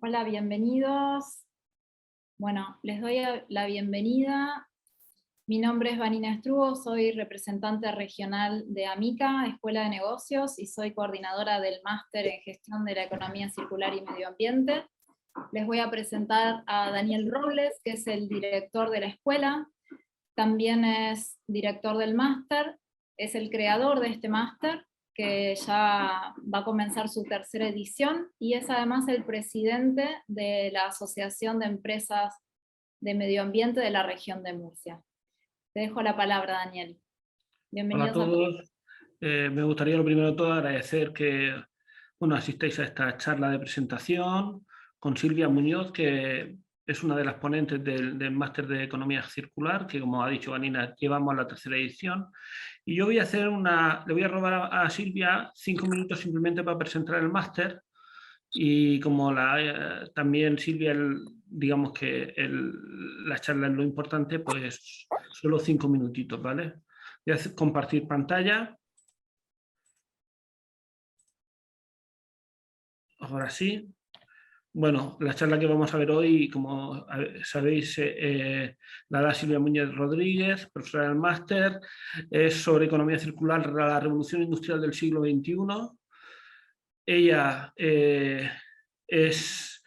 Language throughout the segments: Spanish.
Hola, bienvenidos. Bueno, les doy la bienvenida. Mi nombre es Vanina Estrugo, soy representante regional de AMICA, Escuela de Negocios, y soy coordinadora del Máster en Gestión de la Economía Circular y Medio Ambiente. Les voy a presentar a Daniel Robles, que es el director de la escuela. También es director del máster, es el creador de este máster, que ya va a comenzar su tercera edición, y es además el presidente de la Asociación de Empresas de Medio Ambiente de la región de Murcia. Te dejo la palabra, Daniel. Hola a Bienvenidos a todos. todos. Me gustaría lo primero de todo agradecer que asistáis a esta charla de presentación con Silvia Muñoz, que es una de las ponentes del Máster de Economía Circular, que como ha dicho Vanina, llevamos a la tercera edición. Y yo le voy a robar a Silvia 5 minutos simplemente para presentar el máster. Y como también Silvia, digamos que la charla es lo importante, pues solo 5 minutitos, ¿vale? Voy a compartir pantalla. Ahora sí. Bueno, la charla que vamos a ver hoy, como sabéis, la da Silvia Muñoz Rodríguez, profesora del máster, es sobre economía circular, la revolución industrial del siglo XXI. Ella es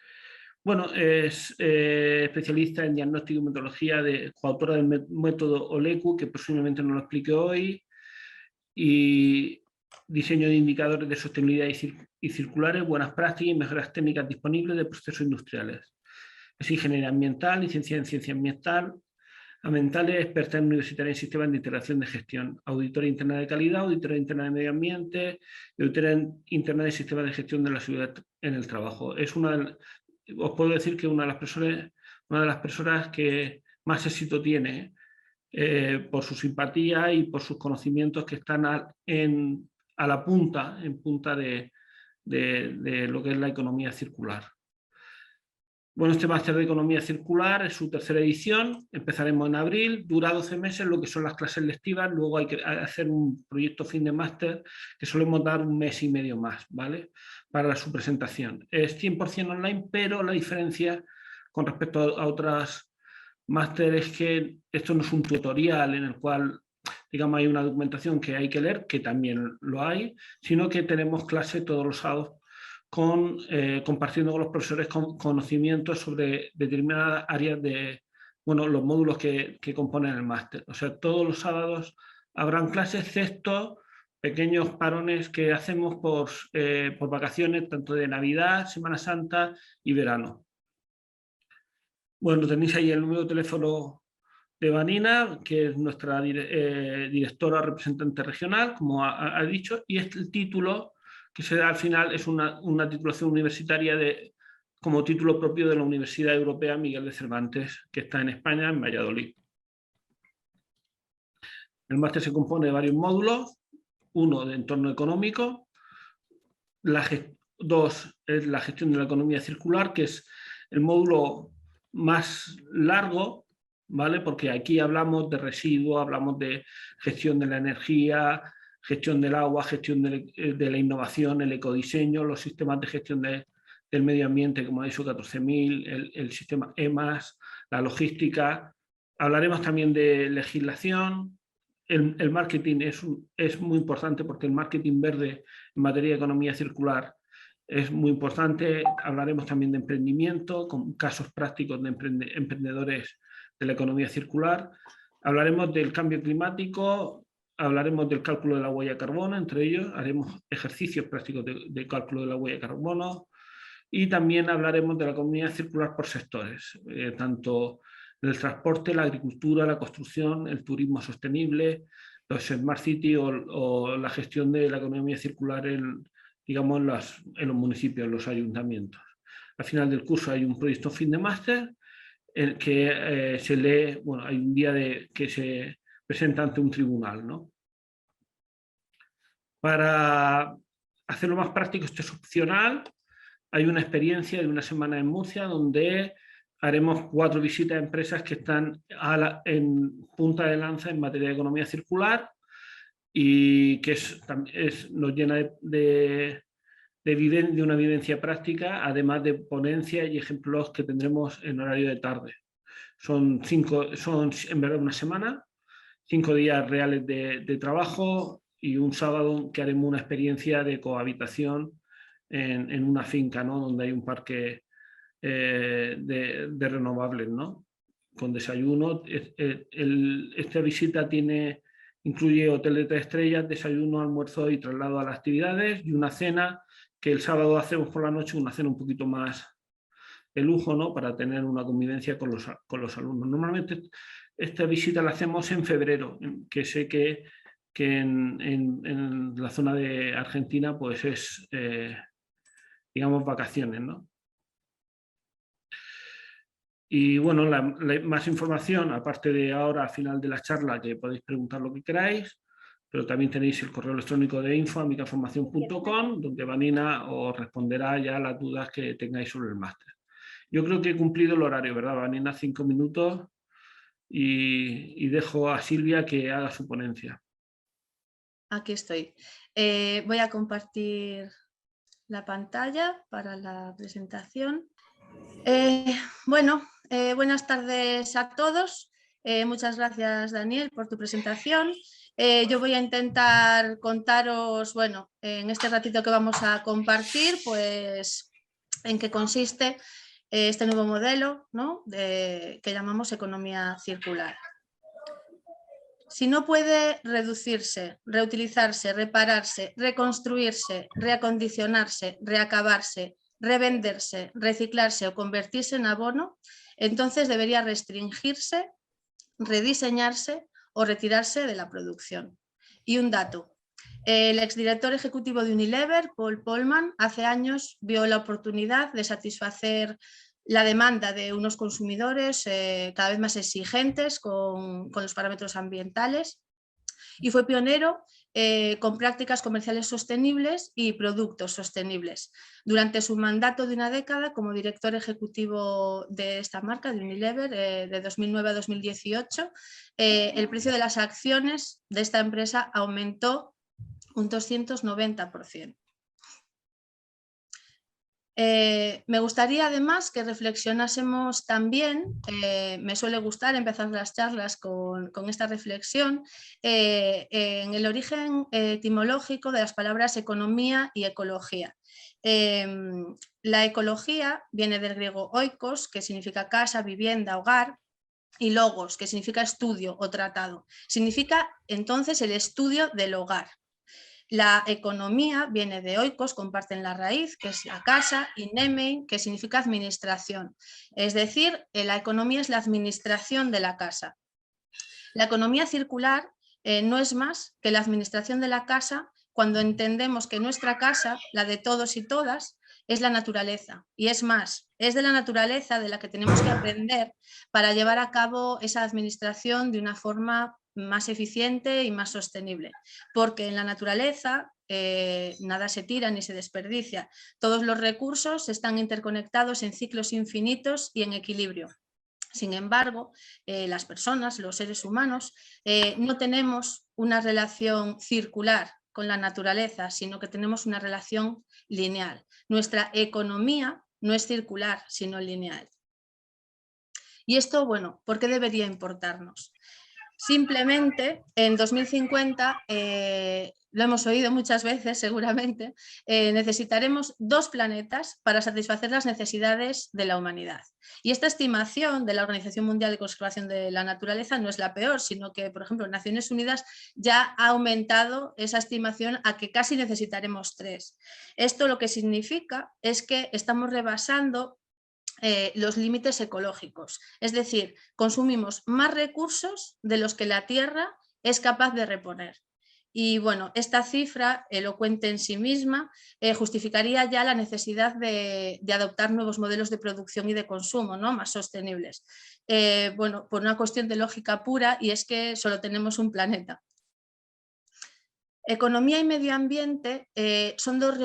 especialista en diagnóstico y metodología, coautora del método OLECU, que posiblemente no lo explique hoy, y diseño de indicadores de sostenibilidad y circulares, buenas prácticas y mejoras técnicas disponibles de procesos industriales. Es ingeniera ambiental, licenciada en ciencia ambientales, experta en universitaria en sistemas de integración de gestión, auditora interna de calidad, auditora interna de medio ambiente y auditora interna de sistemas de gestión de la seguridad en el trabajo. Os puedo decir que una de las personas que más éxito tiene por su simpatía y por sus conocimientos que están a la punta de lo que es la economía circular. Bueno, este máster de economía circular es su tercera edición, empezaremos en abril, dura 12 meses lo que son las clases lectivas, luego hay que hacer un proyecto fin de máster que solemos dar un mes y medio más, ¿vale? Para su presentación. Es 100% online, pero la diferencia con respecto a otras máster es que esto no es un tutorial en el cual, digamos, hay una documentación que hay que leer, que también lo hay, sino que tenemos clase todos los sábados compartiendo con los profesores conocimientos sobre determinadas áreas de, los módulos que componen el máster. O sea, todos los sábados habrán clases, excepto pequeños parones que hacemos por vacaciones, tanto de Navidad, Semana Santa y verano. Bueno, tenéis ahí el número de teléfono de Vanina, que es nuestra directora representante regional, como ha dicho, y el título que se da al final es una titulación universitaria como título propio de la Universidad Europea Miguel de Cervantes, que está en España, en Valladolid. El máster se compone de varios módulos, uno de entorno económico, dos es la gestión de la economía circular, que es el módulo más largo, ¿vale? Porque aquí hablamos de residuos, hablamos de gestión de la energía, gestión del agua, gestión de la innovación, el ecodiseño, los sistemas de gestión del medio ambiente como la ISO 14000, el sistema EMAS, la logística. Hablaremos también de legislación. El marketing es muy importante porque el marketing verde en materia de economía circular es muy importante. Hablaremos también de emprendimiento, con casos prácticos de emprendedores de la economía circular. Hablaremos del cambio climático, hablaremos del cálculo de la huella de carbono, entre ellos haremos ejercicios prácticos de cálculo de la huella de carbono, y también hablaremos de la economía circular por sectores, tanto del transporte, la agricultura, la construcción, el turismo sostenible, los Smart City o la gestión de la economía circular digamos, en los municipios, en los ayuntamientos. Al final del curso hay un proyecto fin de máster en que se lee, hay un día que se presenta ante un tribunal, ¿no? Para hacerlo más práctico, esto es opcional. Hay una experiencia de una semana en Murcia donde haremos 4 visitas a empresas que están en punta de lanza en materia de economía circular y que nos llena de de una vivencia práctica, además de ponencias y ejemplos que tendremos en horario de tarde. Son en verdad una semana, 5 días reales de trabajo y un sábado que haremos una experiencia de cohabitación en una finca, ¿no? Donde hay un parque de renovables, ¿no? Con desayuno. Esta visita incluye hotel de 3 estrellas, desayuno, almuerzo y traslado a las actividades, y una cena que el sábado hacemos por la noche, una cena un poquito más de lujo, ¿no? Para tener una convivencia con los alumnos. Normalmente esta visita la hacemos en febrero, que sé que en la zona de Argentina pues es, digamos, vacaciones, ¿no? Y bueno, más información, aparte de ahora al final de la charla, que podéis preguntar lo que queráis, pero también tenéis el correo electrónico de info@amicaformacion.com, donde Vanina os responderá ya las dudas que tengáis sobre el máster. Yo creo que he cumplido el horario, ¿verdad, Vanina? 5 minutos, y dejo a Silvia que haga su ponencia. Aquí estoy. Voy a compartir la pantalla para la presentación. Buenas tardes a todos. Muchas gracias, Daniel, por tu presentación. Yo voy a intentar contaros, bueno, en este ratito que vamos a compartir, pues en qué consiste este nuevo modelo, ¿no? que llamamos economía circular. Si no puede reducirse, reutilizarse, repararse, reconstruirse, reacondicionarse, reacabarse, revenderse, reciclarse o convertirse en abono, entonces debería restringirse, rediseñarse o retirarse de la producción. Y un dato. El exdirector ejecutivo de Unilever, Paul Polman, hace años vio la oportunidad de satisfacer la demanda de unos consumidores cada vez más exigentes con los parámetros ambientales, y fue pionero con prácticas comerciales sostenibles y productos sostenibles. Durante su mandato de una década como director ejecutivo de esta marca, de Unilever, de 2009 a 2018, el precio de las acciones de esta empresa aumentó un 290%. Me gustaría además que reflexionásemos también, me suele gustar empezar las charlas con esta reflexión, en el origen etimológico de las palabras economía y ecología. La ecología viene del griego oikos, que significa casa, vivienda, hogar, y logos, que significa estudio o tratado. Significa entonces el estudio del hogar. La economía viene de oikos, comparten la raíz, que es la casa, y nemein, que significa administración. Es decir, la economía es la administración de la casa. La economía circular no es más que la administración de la casa cuando entendemos que nuestra casa, la de todos y todas, es la naturaleza. Y es más, es de la naturaleza de la que tenemos que aprender para llevar a cabo esa administración de una forma más eficiente y más sostenible. Porque en la naturaleza nada se tira ni se desperdicia. Todos los recursos están interconectados en ciclos infinitos y en equilibrio. Sin embargo, las personas, los seres humanos, no tenemos una relación circular con la naturaleza, sino que tenemos una relación lineal. Nuestra economía no es circular, sino lineal. Y esto, bueno, ¿por qué debería importarnos? Simplemente en 2050, lo hemos oído muchas veces seguramente, necesitaremos 2 planetas para satisfacer las necesidades de la humanidad. Y esta estimación de la Organización Mundial de Conservación de la Naturaleza no es la peor, sino que, por ejemplo, Naciones Unidas ya ha aumentado esa estimación a que casi necesitaremos 3. Esto lo que significa es que estamos rebasando los límites ecológicos, es decir, consumimos más recursos de los que la Tierra es capaz de reponer. Y bueno, esta cifra, elocuente en sí misma, justificaría ya la necesidad de adoptar nuevos modelos de producción y de consumo, ¿no? Más sostenibles. Bueno, por una cuestión de lógica pura, y es que solo tenemos un planeta. Economía y medio ambiente son dos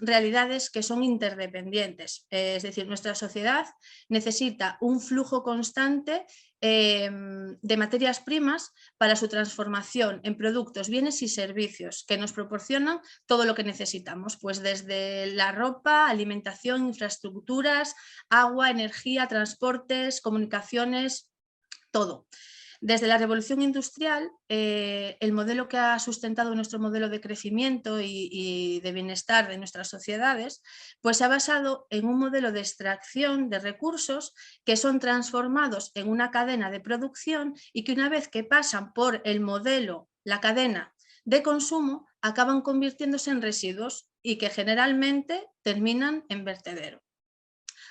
realidades que son interdependientes, es decir, nuestra sociedad necesita un flujo constante de materias primas para su transformación en productos, bienes y servicios que nos proporcionan todo lo que necesitamos, pues desde la ropa, alimentación, infraestructuras, agua, energía, transportes, comunicaciones, todo. Desde la revolución industrial, el modelo que ha sustentado nuestro modelo de crecimiento y de bienestar de nuestras sociedades, pues se ha basado en un modelo de extracción de recursos que son transformados en una cadena de producción y que una vez que pasan por el modelo, la cadena de consumo, acaban convirtiéndose en residuos y que generalmente terminan en vertedero.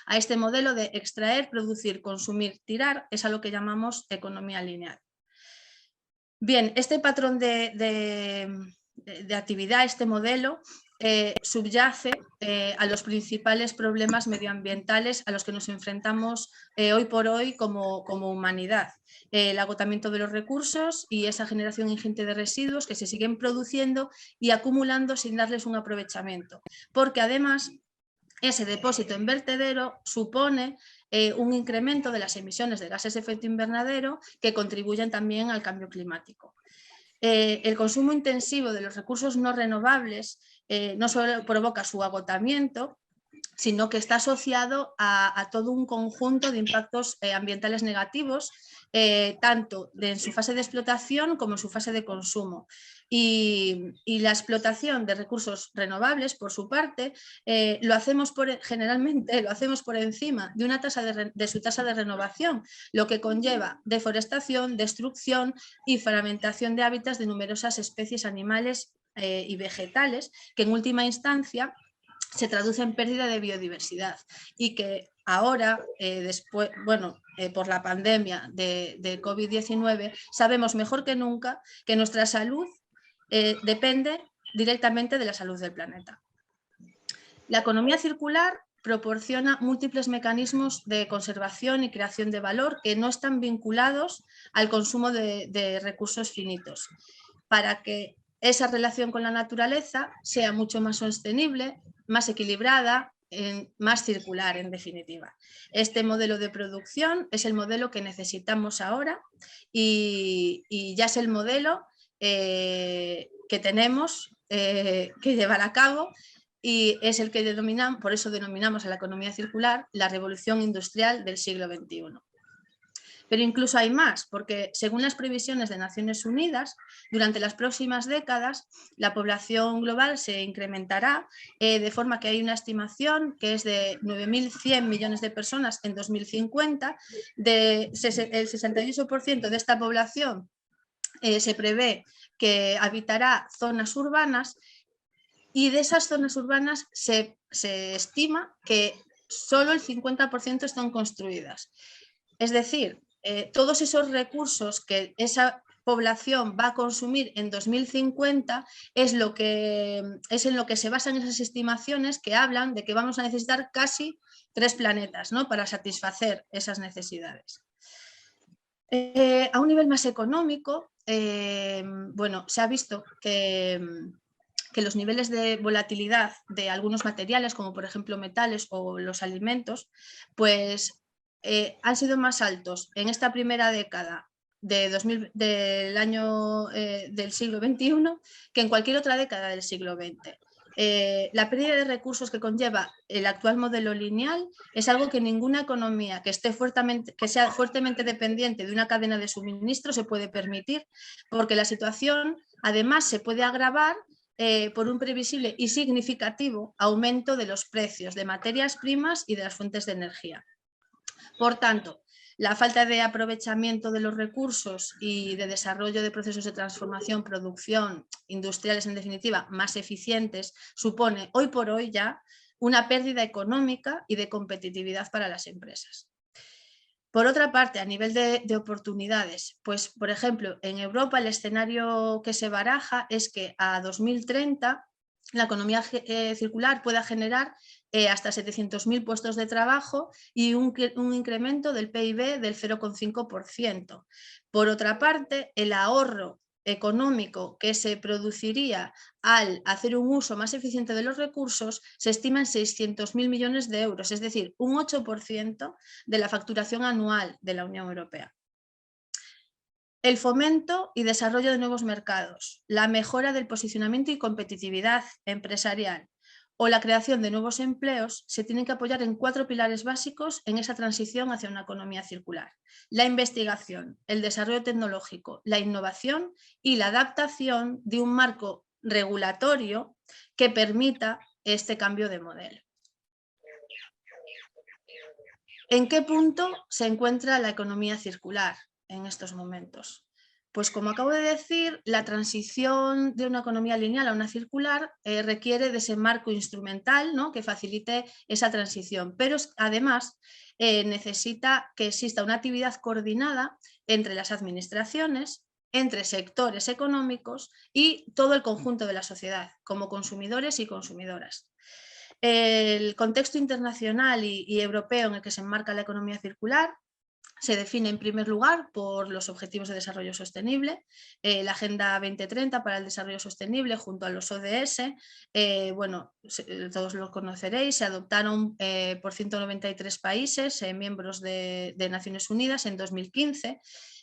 A este modelo de extraer, producir, consumir, tirar es a lo que llamamos economía lineal. Bien, este patrón de actividad, este modelo, subyace a los principales problemas medioambientales a los que nos enfrentamos hoy por hoy como humanidad. El agotamiento de los recursos y esa generación ingente de residuos que se siguen produciendo y acumulando sin darles un aprovechamiento, porque además ese depósito en vertedero supone un incremento de las emisiones de gases de efecto invernadero que contribuyen también al cambio climático. El consumo intensivo de los recursos no renovables no solo provoca su agotamiento, sino que está asociado a todo un conjunto de impactos ambientales negativos, tanto en su fase de explotación como en su fase de consumo. Y la explotación de recursos renovables, por su parte, generalmente lo hacemos por encima de, una tasa de su tasa de renovación, lo que conlleva deforestación, destrucción y fragmentación de hábitats de numerosas especies animales y vegetales, que en última instancia se traduce en pérdida de biodiversidad y que ahora, por la pandemia de COVID-19, sabemos mejor que nunca que nuestra salud depende directamente de la salud del planeta. La economía circular proporciona múltiples mecanismos de conservación y creación de valor que no están vinculados al consumo de recursos finitos, para que esa relación con la naturaleza sea mucho más sostenible, más equilibrada, más circular, en definitiva. Este modelo de producción es el modelo que necesitamos ahora y ya es el modelo que tenemos que llevar a cabo, y es el que denominamos, por eso denominamos a la economía circular la revolución industrial del siglo XXI. Pero incluso hay más, porque según las previsiones de Naciones Unidas, durante las próximas décadas la población global se incrementará de forma que hay una estimación que es de 9.100 millones de personas en 2050. El 68% de esta población se prevé que habitará zonas urbanas, y de esas zonas urbanas se estima que solo el 50% están construidas. Es decir, todos esos recursos que esa población va a consumir en 2050 es en lo que se basan esas estimaciones que hablan de que vamos a necesitar casi 3 planetas, ¿no?, para satisfacer esas necesidades. A un nivel más económico, se ha visto que los niveles de volatilidad de algunos materiales, como por ejemplo metales o los alimentos, pues han sido más altos en esta primera década del siglo XXI que en cualquier otra década del siglo XX. La pérdida de recursos que conlleva el actual modelo lineal es algo que ninguna economía que sea fuertemente dependiente de una cadena de suministro se puede permitir, porque la situación además se puede agravar por un previsible y significativo aumento de los precios de materias primas y de las fuentes de energía. Por tanto, la falta de aprovechamiento de los recursos y de desarrollo de procesos de transformación, producción, industriales en definitiva, más eficientes, supone hoy por hoy ya una pérdida económica y de competitividad para las empresas. Por otra parte, a nivel de oportunidades, pues por ejemplo, en Europa el escenario que se baraja es que a 2030 la economía circular pueda generar hasta 700.000 puestos de trabajo y un incremento del PIB del 0,5%. Por otra parte, el ahorro económico que se produciría al hacer un uso más eficiente de los recursos se estima en 600.000 millones de euros, es decir, un 8% de la facturación anual de la Unión Europea. El fomento y desarrollo de nuevos mercados, la mejora del posicionamiento y competitividad empresarial o la creación de nuevos empleos se tienen que apoyar en 4 pilares básicos en esa transición hacia una economía circular: la investigación, el desarrollo tecnológico, la innovación y la adaptación de un marco regulatorio que permita este cambio de modelo. ¿En qué punto se encuentra la economía circular en estos momentos? Pues como acabo de decir, la transición de una economía lineal a una circular requiere de ese marco instrumental, ¿no?, que facilite esa transición, pero además necesita que exista una actividad coordinada entre las administraciones, entre sectores económicos y todo el conjunto de la sociedad, como consumidores y consumidoras. El contexto internacional y europeo en el que se enmarca la economía circular se define en primer lugar por los Objetivos de Desarrollo Sostenible, la Agenda 2030 para el Desarrollo Sostenible junto a los ODS, bueno, todos lo conoceréis, se adoptaron por 193 países miembros de Naciones Unidas en 2015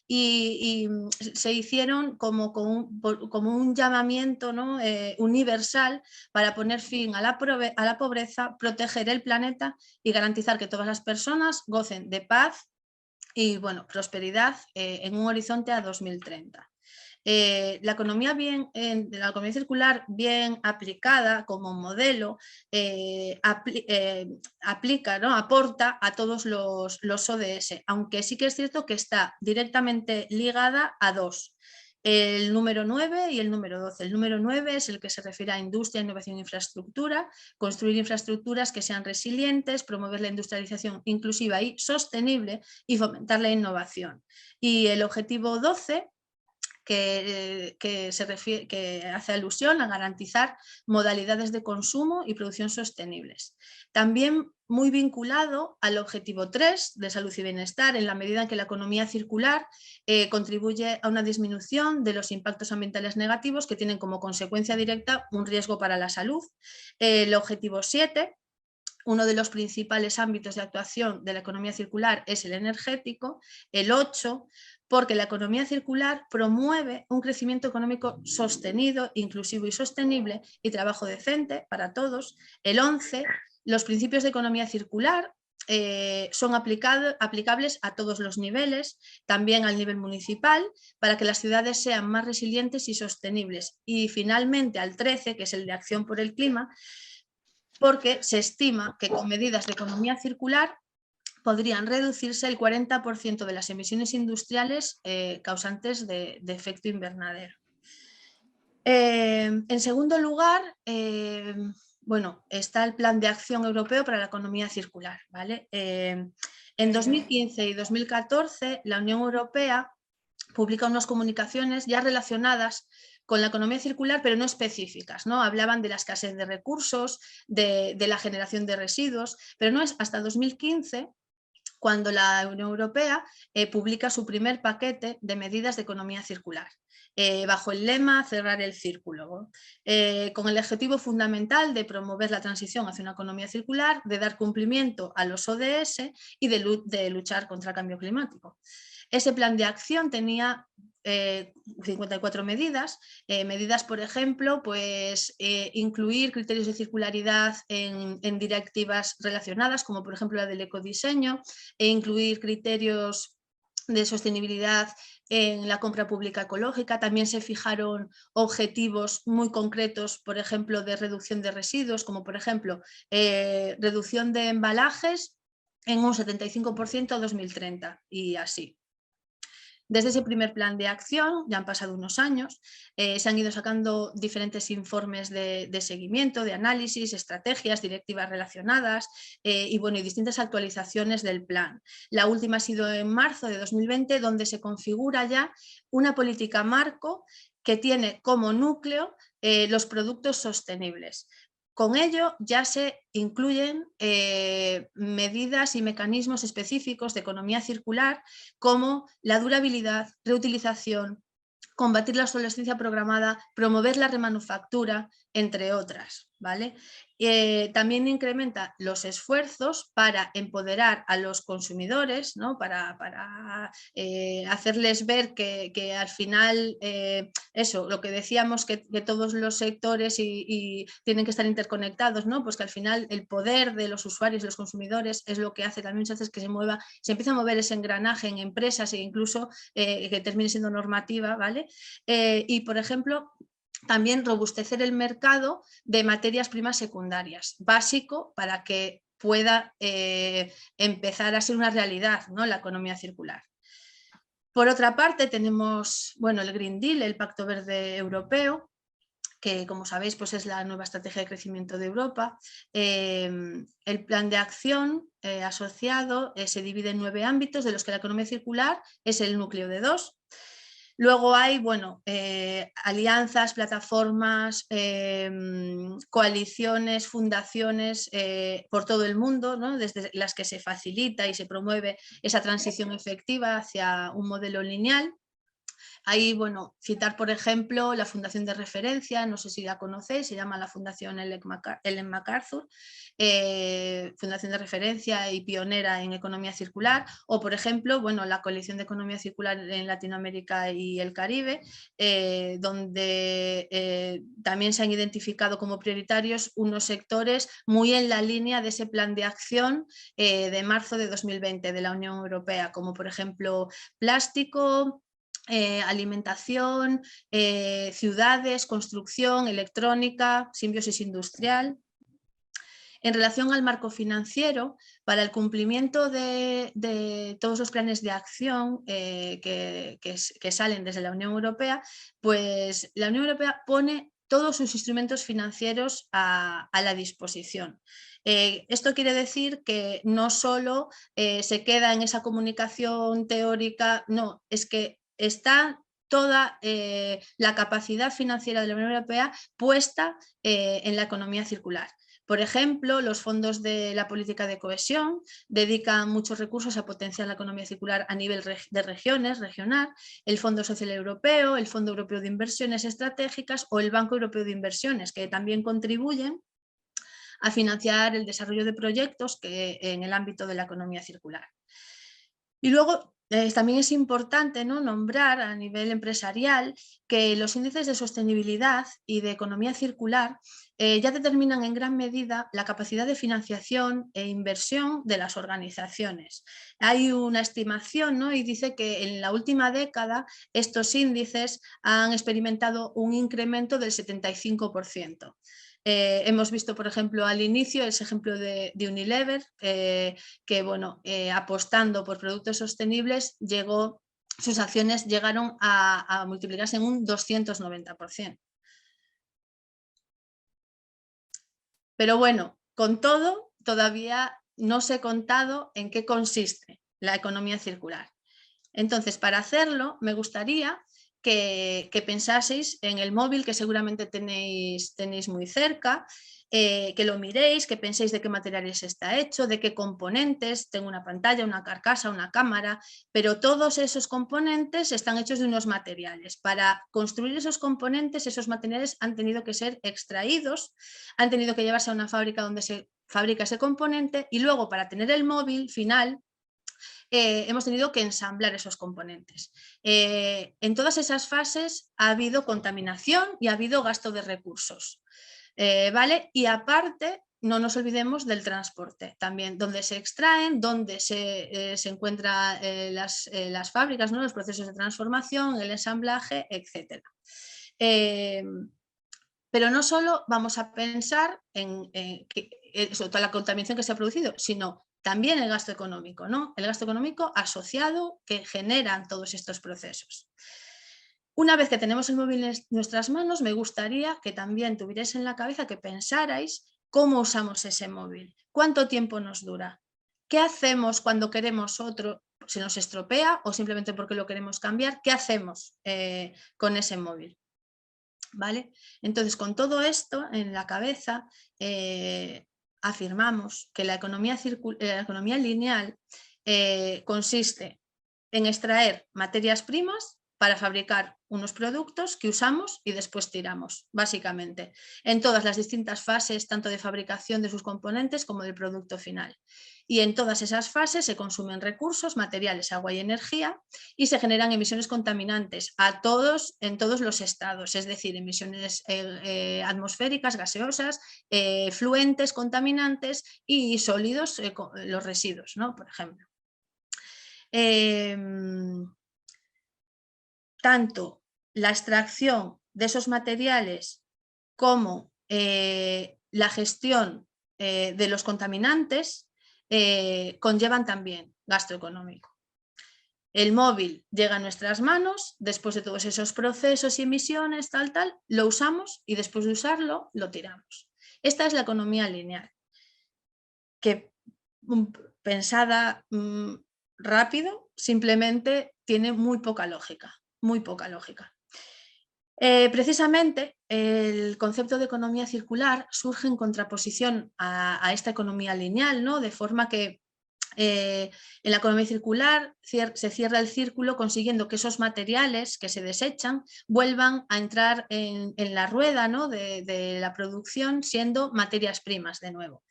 y se hicieron como un llamamiento, ¿no?, universal para poner fin a la pobreza, proteger el planeta y garantizar que todas las personas gocen de paz y, bueno, prosperidad en un horizonte a 2030. La economía circular bien aplicada como modelo aplica, ¿no?, aporta a todos los ODS, aunque sí que es cierto que está directamente ligada a 2. El número 9 y el número 12. El número 9 es el que se refiere a industria, innovación e infraestructura, construir infraestructuras que sean resilientes, promover la industrialización inclusiva y sostenible y fomentar la innovación. Y el objetivo 12 que hace alusión a garantizar modalidades de consumo y producción sostenibles. También muy vinculado al objetivo 3 de salud y bienestar, en la medida en que la economía circular contribuye a una disminución de los impactos ambientales negativos que tienen como consecuencia directa un riesgo para la salud. El objetivo 7, uno de los principales ámbitos de actuación de la economía circular, es el energético. El 8, porque la economía circular promueve un crecimiento económico sostenido, inclusivo y sostenible y trabajo decente para todos. El 11, los principios de economía circular son aplicables a todos los niveles, también al nivel municipal, para que las ciudades sean más resilientes y sostenibles. Y finalmente al 13, que es el de acción por el clima, porque se estima que con medidas de economía circular podrían reducirse el 40% de las emisiones industriales causantes de efecto invernadero. En segundo lugar, bueno, está el Plan de Acción Europeo para la Economía Circular, ¿vale? En 2015 y 2014 la Unión Europea publica unas comunicaciones ya relacionadas con la economía circular, pero no específicas, ¿no? Hablaban de la escasez de recursos, de la generación de residuos, pero no es hasta 2015 cuando la Unión Europea publica su primer paquete de medidas de economía circular, bajo el lema cerrar el círculo, con el objetivo fundamental de promover la transición hacia una economía circular, de dar cumplimiento a los ODS y de luchar contra el cambio climático. Ese plan de acción tenía 54 medidas, por ejemplo, pues incluir criterios de circularidad en directivas relacionadas, como por ejemplo la del ecodiseño, e incluir criterios de sostenibilidad en la compra pública ecológica. También se fijaron objetivos muy concretos, por ejemplo, de reducción de residuos, como por ejemplo reducción de embalajes en un 75% a 2030 y así. Desde ese primer plan de acción, ya han pasado unos años, se han ido sacando diferentes informes de seguimiento, de análisis, estrategias, directivas relacionadas y, bueno, y distintas actualizaciones del plan. La última ha sido en marzo de 2020, donde se configura ya una política marco que tiene como núcleo los productos sostenibles. Con ello ya se incluyen medidas y mecanismos específicos de economía circular como la durabilidad, reutilización, combatir la obsolescencia programada, promover la remanufactura, entre otras, ¿vale? También incrementa los esfuerzos para empoderar a los consumidores, ¿no? Para hacerles ver que al final, eso, lo que decíamos, que todos los sectores y tienen que estar interconectados, ¿no? Pues que al final el poder de los usuarios, de los consumidores, es lo que hace también muchas veces que se empieza a mover ese engranaje en empresas e incluso que termine siendo normativa, ¿vale? Y, por ejemplo, también robustecer el mercado de materias primas secundarias, básico para que pueda empezar a ser una realidad, ¿no? La economía circular. Por otra parte tenemos, bueno, el Green Deal, el Pacto Verde Europeo, que como sabéis pues es la nueva estrategia de crecimiento de Europa. El plan de acción asociado se divide en 9 ámbitos, de los que la economía circular es el núcleo de 2. Luego hay, bueno, alianzas, plataformas, coaliciones, fundaciones por todo el mundo, ¿no? Desde las que se facilita y se promueve esa transición efectiva hacia un modelo lineal. Ahí, bueno, citar, por ejemplo, la Fundación de Referencia, no sé si la conocéis, se llama la Fundación Ellen MacArthur, Fundación de Referencia y pionera en economía circular, o, por ejemplo, bueno, la Coalición de Economía Circular en Latinoamérica y el Caribe, donde también se han identificado como prioritarios unos sectores muy en la línea de ese plan de acción de marzo de 2020 de la Unión Europea, como por ejemplo plástico, alimentación, ciudades, construcción, electrónica, simbiosis industrial. En relación al marco financiero, para el cumplimiento de todos los planes de acción que salen desde la Unión Europea, pues la Unión Europea pone todos sus instrumentos financieros a la disposición. Esto quiere decir que no solo se queda en esa comunicación teórica, no, es que está toda la capacidad financiera de la Unión Europea puesta en la economía circular. Por ejemplo, los fondos de la política de cohesión dedican muchos recursos a potenciar la economía circular a nivel de regiones, regional, el Fondo Social Europeo, el Fondo Europeo de Inversiones Estratégicas o el Banco Europeo de Inversiones, que también contribuyen a financiar el desarrollo de proyectos en el ámbito de la economía circular. Y luego también es importante, ¿no?, nombrar a nivel empresarial que los índices de sostenibilidad y de economía circular ya determinan en gran medida la capacidad de financiación e inversión de las organizaciones. Hay una estimación, ¿no?, y dice que en la última década estos índices han experimentado un incremento del 75%. Hemos visto, por ejemplo, al inicio ese ejemplo de Unilever, que, bueno, apostando por productos sostenibles, sus acciones llegaron a multiplicarse en un 290%. Pero bueno, con todo, todavía no os he contado en qué consiste la economía circular. Entonces, para hacerlo, me gustaría que pensaseis en el móvil que seguramente tenéis muy cerca, que lo miréis, que penséis de qué materiales está hecho, de qué componentes. Tengo una pantalla, una carcasa, una cámara, pero todos esos componentes están hechos de unos materiales. Para construir esos componentes, esos materiales han tenido que ser extraídos, han tenido que llevarse a una fábrica donde se fabrica ese componente y luego, para tener el móvil final, hemos tenido que ensamblar esos componentes. En todas esas fases ha habido contaminación y ha habido gasto de recursos. ¿Vale? Y aparte, no nos olvidemos del transporte, también donde se extraen, donde se encuentran las fábricas, ¿no?, los procesos de transformación, el ensamblaje, etc. Pero no solo vamos a pensar en toda la contaminación que se ha producido, sino también el gasto económico, ¿no? El gasto económico asociado que generan todos estos procesos. Una vez que tenemos el móvil en nuestras manos, me gustaría que también tuvierais en la cabeza, que pensarais cómo usamos ese móvil, cuánto tiempo nos dura, qué hacemos cuando queremos otro, se nos estropea o simplemente porque lo queremos cambiar, qué hacemos con ese móvil. ¿Vale? Entonces, con todo esto en la cabeza, afirmamos que la economía lineal consiste en extraer materias primas para fabricar unos productos que usamos y después tiramos, básicamente, en todas las distintas fases, tanto de fabricación de sus componentes como del producto final. Y en todas esas fases se consumen recursos, materiales, agua y energía, y se generan emisiones contaminantes en todos los estados, es decir, emisiones atmosféricas, gaseosas, fluentes, contaminantes y sólidos, los residuos, ¿no? Por ejemplo. Tanto la extracción de esos materiales como la gestión de los contaminantes conllevan también gasto económico. El móvil llega a nuestras manos, después de todos esos procesos y emisiones, lo usamos y después de usarlo, lo tiramos. Esta es la economía lineal, que pensada rápido, simplemente tiene muy poca lógica, muy poca lógica. Precisamente el concepto de economía circular surge en contraposición a esta economía lineal, ¿no? De forma que en la economía circular se cierra el círculo consiguiendo que esos materiales que se desechan vuelvan a entrar en la rueda, ¿no? de la producción, siendo materias primas de nuevo.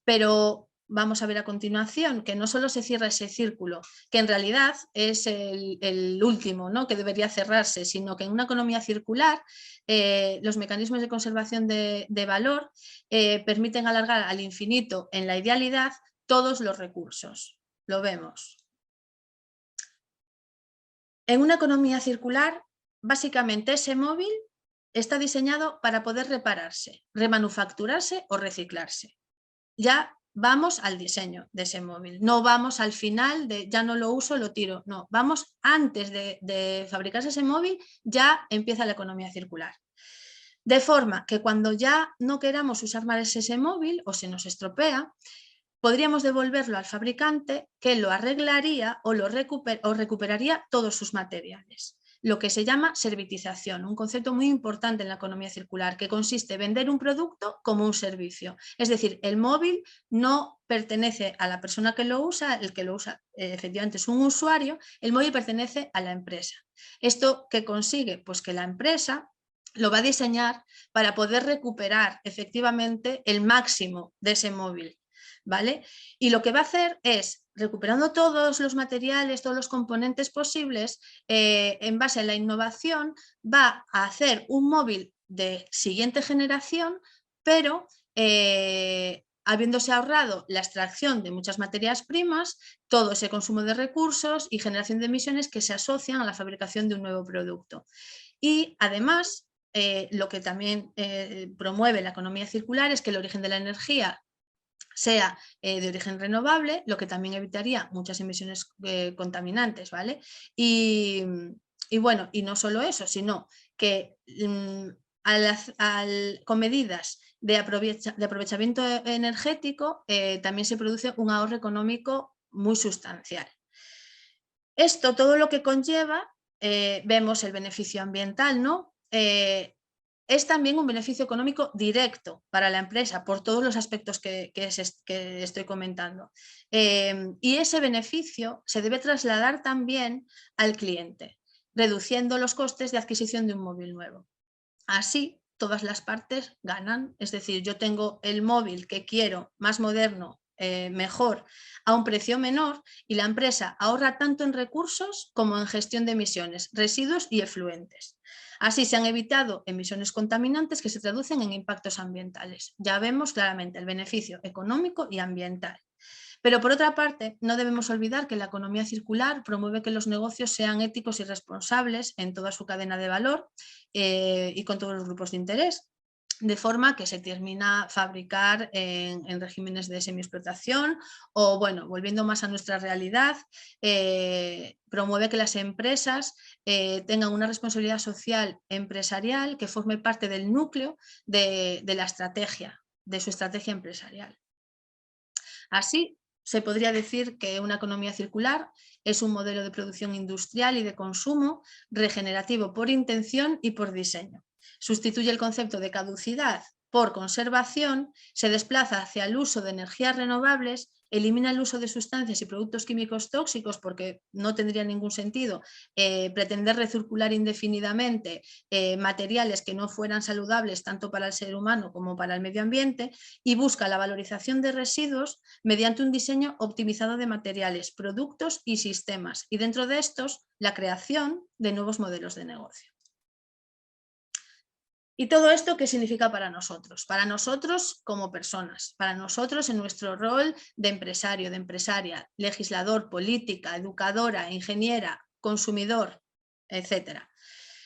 Pero vamos a ver a continuación que no solo se cierra ese círculo, que en realidad es el último, ¿no? que debería cerrarse, sino que en una economía circular los mecanismos de conservación de valor permiten alargar al infinito, en la idealidad, todos los recursos. Lo vemos. En una economía circular, básicamente ese móvil está diseñado para poder repararse, remanufacturarse o reciclarse. Ya vamos al diseño de ese móvil, no vamos al final de ya no lo uso, lo tiro, no, vamos antes de fabricarse ese móvil, ya empieza la economía circular. De forma que cuando ya no queramos usar más ese móvil o se nos estropea, podríamos devolverlo al fabricante, que lo arreglaría o recuperaría todos sus materiales. Lo que se llama servitización, un concepto muy importante en la economía circular, que consiste en vender un producto como un servicio. Es decir, el móvil no pertenece a la persona que lo usa, el que lo usa efectivamente es un usuario, el móvil pertenece a la empresa. ¿Esto qué consigue? Pues que la empresa lo va a diseñar para poder recuperar efectivamente el máximo de ese móvil. ¿Vale? Y lo que va a hacer es, recuperando todos los materiales, todos los componentes posibles, en base a la innovación, va a hacer un móvil de siguiente generación, pero habiéndose ahorrado la extracción de muchas materias primas, todo ese consumo de recursos y generación de emisiones que se asocian a la fabricación de un nuevo producto. Y además, lo que también promueve la economía circular es que el origen de la energía sea de origen renovable, lo que también evitaría muchas emisiones contaminantes, ¿vale? Y bueno, y no solo eso, sino que con medidas de aprovechamiento energético también se produce un ahorro económico muy sustancial. Esto, todo lo que conlleva, vemos el beneficio ambiental, ¿no? Es también un beneficio económico directo para la empresa por todos los aspectos que estoy comentando. Y ese beneficio se debe trasladar también al cliente, reduciendo los costes de adquisición de un móvil nuevo. Así, todas las partes ganan, es decir, yo tengo el móvil que quiero, más moderno, mejor, a un precio menor, y la empresa ahorra tanto en recursos como en gestión de emisiones, residuos y efluentes. Así se han evitado emisiones contaminantes que se traducen en impactos ambientales. Ya vemos claramente el beneficio económico y ambiental. Pero por otra parte, no debemos olvidar que la economía circular promueve que los negocios sean éticos y responsables en toda su cadena de valor y con todos los grupos de interés, de forma que se termina fabricar en regímenes de semiexplotación o, bueno, volviendo más a nuestra realidad, promueve que las empresas tengan una responsabilidad social empresarial que forme parte del núcleo de la estrategia, de su estrategia empresarial. Así, se podría decir que una economía circular es un modelo de producción industrial y de consumo regenerativo por intención y por diseño. Sustituye el concepto de caducidad por conservación, se desplaza hacia el uso de energías renovables elimina el uso de sustancias y productos químicos tóxicos porque no tendría ningún sentido pretender recircular indefinidamente materiales que no fueran saludables tanto para el ser humano como para el medio ambiente, y busca la valorización de residuos mediante un diseño optimizado de materiales, productos y sistemas, y dentro de estos la creación de nuevos modelos de negocio. ¿Y todo esto qué significa para nosotros? Para nosotros como personas, para nosotros en nuestro rol de empresario, de empresaria, legislador, política, educadora, ingeniera, consumidor, etc.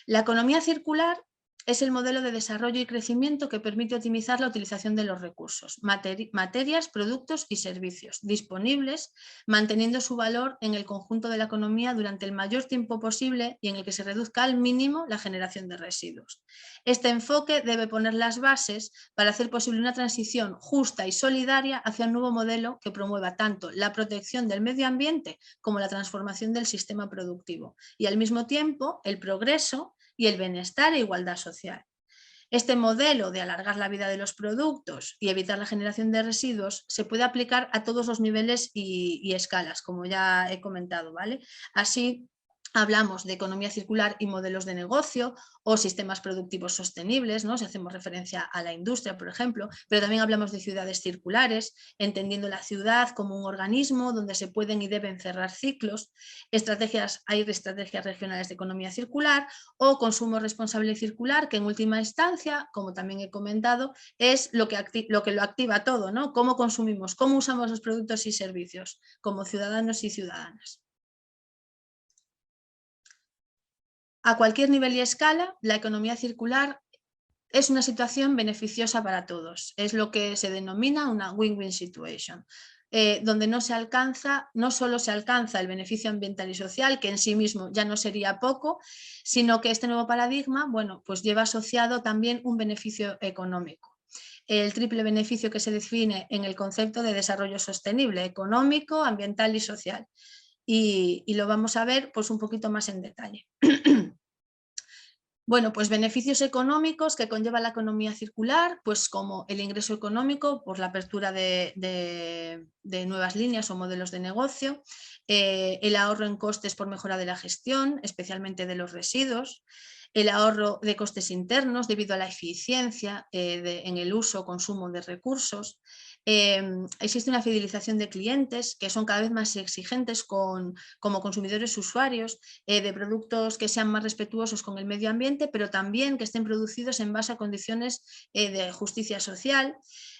La economía circular es el modelo de desarrollo y crecimiento que permite optimizar la utilización de los recursos, materias, productos y servicios disponibles, manteniendo su valor en el conjunto de la economía durante el mayor tiempo posible y en el que se reduzca al mínimo la generación de residuos. Este enfoque debe poner las bases para hacer posible una transición justa y solidaria hacia un nuevo modelo que promueva tanto la protección del medio ambiente como la transformación del sistema productivo y al mismo tiempo el progreso y el bienestar e igualdad social. Este modelo de alargar la vida de los productos y evitar la generación de residuos se puede aplicar a todos los niveles y escalas, como ya he comentado, ¿vale? Así, hablamos de economía circular y modelos de negocio o sistemas productivos sostenibles, ¿no? Si hacemos referencia a la industria, por ejemplo, pero también hablamos de ciudades circulares, entendiendo la ciudad como un organismo donde se pueden y deben cerrar ciclos. Hay estrategias regionales de economía circular o consumo responsable y circular, que en última instancia, como también he comentado, es lo que lo activa todo, ¿no? Cómo consumimos, cómo usamos los productos y servicios como ciudadanos y ciudadanas. A cualquier nivel y escala, la economía circular es una situación beneficiosa para todos. Es lo que se denomina una win-win situation, donde no solo se alcanza el beneficio ambiental y social, que en sí mismo ya no sería poco, sino que este nuevo paradigma, bueno, pues lleva asociado también un beneficio económico. El triple beneficio que se define en el concepto de desarrollo sostenible, económico, ambiental y social. Y lo vamos a ver pues un poquito más en detalle. Bueno, pues beneficios económicos que conlleva la economía circular, pues como el ingreso económico por la apertura de nuevas líneas o modelos de negocio, el ahorro en costes por mejora de la gestión, especialmente de los residuos, el ahorro de costes internos debido a la eficiencia en el uso o consumo de recursos. Existe una fidelización de clientes que son cada vez más exigentes como consumidores usuarios de productos que sean más respetuosos con el medio ambiente, pero también que estén producidos en base a condiciones de justicia social.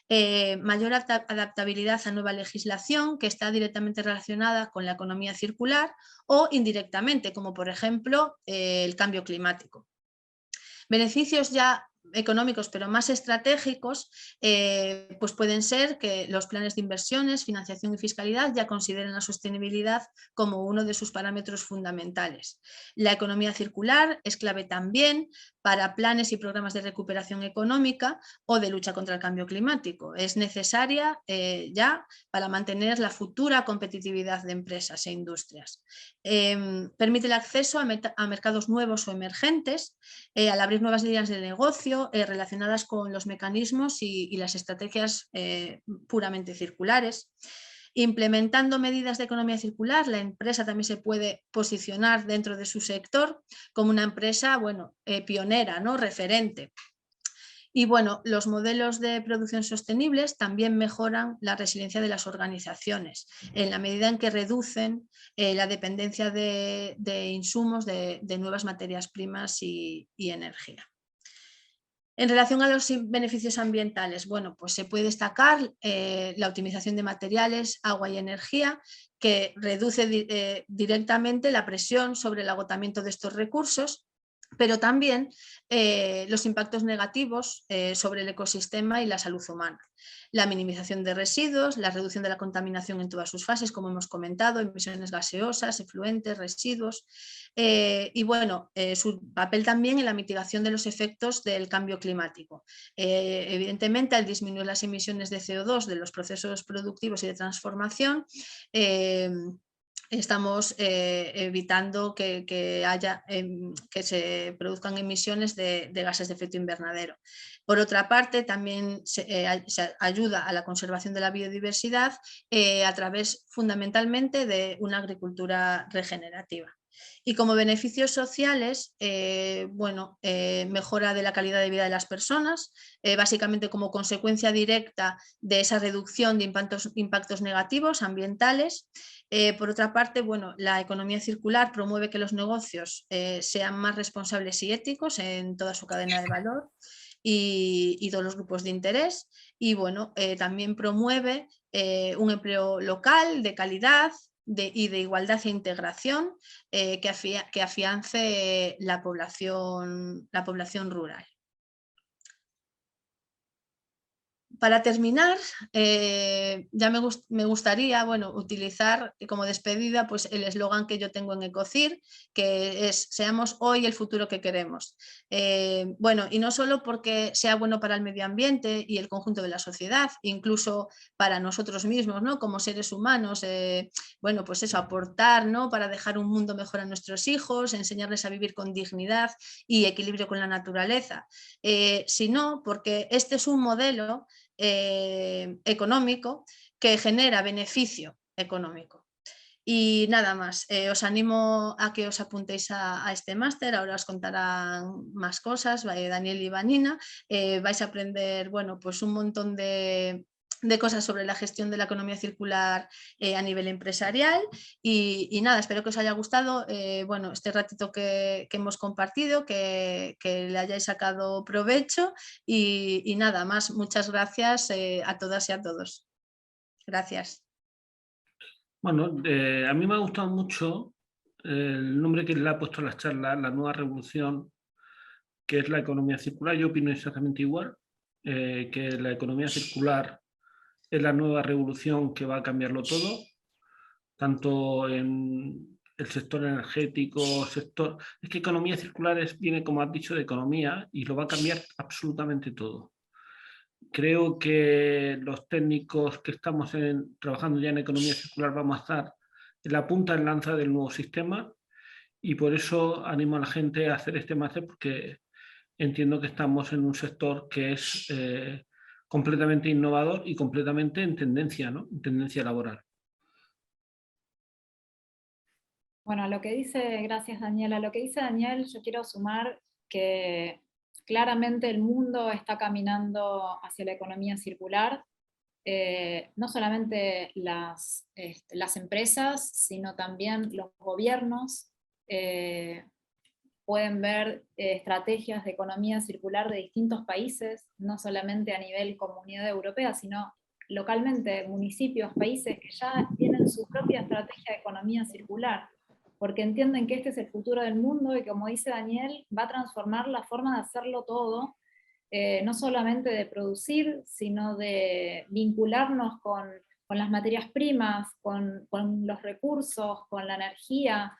Mayor adaptabilidad a nueva legislación que está directamente relacionada con la economía circular o indirectamente, como por ejemplo el cambio climático. Beneficios ya económicos pero más estratégicos, pues pueden ser que los planes de inversiones, financiación y fiscalidad ya consideren la sostenibilidad como uno de sus parámetros fundamentales. La economía circular es clave también para planes y programas de recuperación económica o de lucha contra el cambio climático. Es necesaria ya para mantener la futura competitividad de empresas e industrias. Permite el acceso a mercados nuevos o emergentes, al abrir nuevas líneas de negocio relacionadas con los mecanismos y las estrategias puramente circulares. Implementando medidas de economía circular, la empresa también se puede posicionar dentro de su sector como una empresa, bueno, pionera, ¿no? Referente. Y bueno, los modelos de producción sostenibles también mejoran la resiliencia de las organizaciones en la medida en que reducen la dependencia de insumos de nuevas materias primas y energía. En relación a los beneficios ambientales, bueno, pues se puede destacar la optimización de materiales, agua y energía, que reduce directamente la presión sobre el agotamiento de estos recursos, pero también los impactos negativos sobre el ecosistema y la salud humana. La minimización de residuos, la reducción de la contaminación en todas sus fases, como hemos comentado, emisiones gaseosas, efluentes, residuos, y bueno, su papel también en la mitigación de los efectos del cambio climático. Evidentemente, al disminuir las emisiones de CO2 de los procesos productivos y de transformación, estamos evitando que se produzcan emisiones de gases de efecto invernadero. Por otra parte, también se ayuda a la conservación de la biodiversidad a través fundamentalmente de una agricultura regenerativa. Y como beneficios sociales, mejora de la calidad de vida de las personas, básicamente como consecuencia directa de esa reducción de impactos negativos ambientales. Por otra parte, la economía circular promueve que los negocios sean más responsables y éticos en toda su cadena de valor y todos los grupos de interés. Y también promueve un empleo local de calidad y de igualdad e integración que afiance la población rural. Para terminar, ya me gustaría utilizar como despedida pues, el eslogan que yo tengo en Ecocir, que es seamos hoy el futuro que queremos. Y no solo porque sea bueno para el medio ambiente y el conjunto de la sociedad, incluso para nosotros mismos, ¿no? Como seres humanos, pues eso, aportar, ¿no? Para dejar un mundo mejor a nuestros hijos, enseñarles a vivir con dignidad y equilibrio con la naturaleza, sino porque este es un modelo económico que genera beneficio económico. Y nada más, os animo a que os apuntéis a este máster, ahora os contarán más cosas, Daniel y Vanina, vais a aprender pues un montón de cosas sobre la gestión de la economía circular a nivel empresarial y nada, espero que os haya gustado este ratito que hemos compartido, que le hayáis sacado provecho y nada más, muchas gracias a todas y a todos. Gracias. Bueno, a mí me ha gustado mucho el nombre que le ha puesto a las charlas, la nueva revolución, que es la economía circular. Yo opino exactamente igual, que la economía circular es la nueva revolución que va a cambiarlo todo, tanto en el sector energético, Es que economía circular viene, como has dicho, de economía y lo va a cambiar absolutamente todo. Creo que los técnicos que estamos trabajando ya en economía circular vamos a estar en la punta de lanza del nuevo sistema y por eso animo a la gente a hacer este máster porque entiendo que estamos en un sector que es completamente innovador y completamente en tendencia, ¿no? En tendencia laboral. Bueno, gracias Daniela, lo que dice Daniel, yo quiero sumar que claramente el mundo está caminando hacia la economía circular, no solamente las empresas, sino también los gobiernos pueden ver estrategias de economía circular de distintos países, no solamente a nivel Comunidad Europea, sino localmente municipios, países que ya tienen su propia estrategia de economía circular, porque entienden que este es el futuro del mundo y como dice Daniel, va a transformar la forma de hacerlo todo, no solamente de producir, sino de vincularnos con las materias primas, con los recursos, con la energía,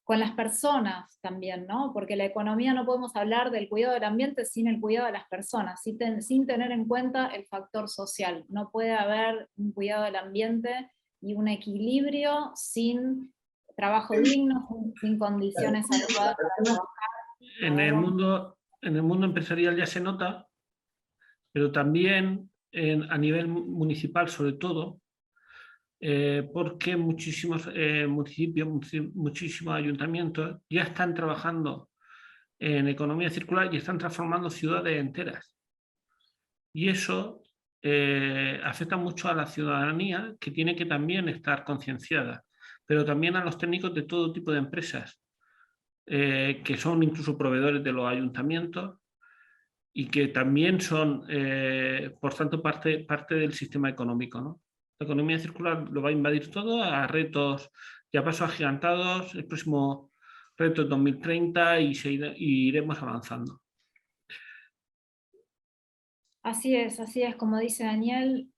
con las personas también, ¿no? Porque la economía no podemos hablar del cuidado del ambiente sin el cuidado de las personas, sin tener en cuenta el factor social. No puede haber un cuidado del ambiente y un equilibrio sin trabajo digno, sin condiciones adecuadas para trabajar. En el mundo empresarial ya se nota, pero también a nivel municipal sobre todo, porque muchísimos municipios, muchísimos ayuntamientos ya están trabajando en economía circular y están transformando ciudades enteras. Y eso afecta mucho a la ciudadanía, que tiene que también estar concienciada, pero también a los técnicos de todo tipo de empresas, que son incluso proveedores de los ayuntamientos y que también son, por tanto, parte del sistema económico, ¿no? La economía circular lo va a invadir todo a retos ya pasos agigantados, el próximo reto es 2030 y iremos avanzando. Así es, como dice Daniel,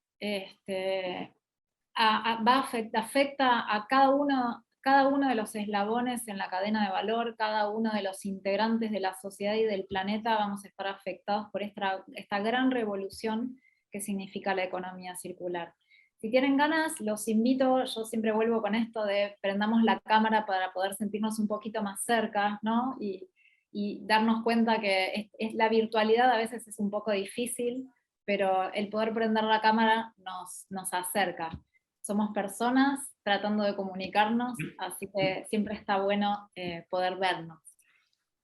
afecta a cada uno de los eslabones en la cadena de valor, cada uno de los integrantes de la sociedad y del planeta vamos a estar afectados por esta gran revolución que significa la economía circular. Si tienen ganas, los invito, yo siempre vuelvo con esto de prendamos la cámara para poder sentirnos un poquito más cerca, ¿no? y darnos cuenta que la virtualidad a veces es un poco difícil, pero el poder prender la cámara nos acerca. Somos personas tratando de comunicarnos, así que siempre está bueno poder vernos.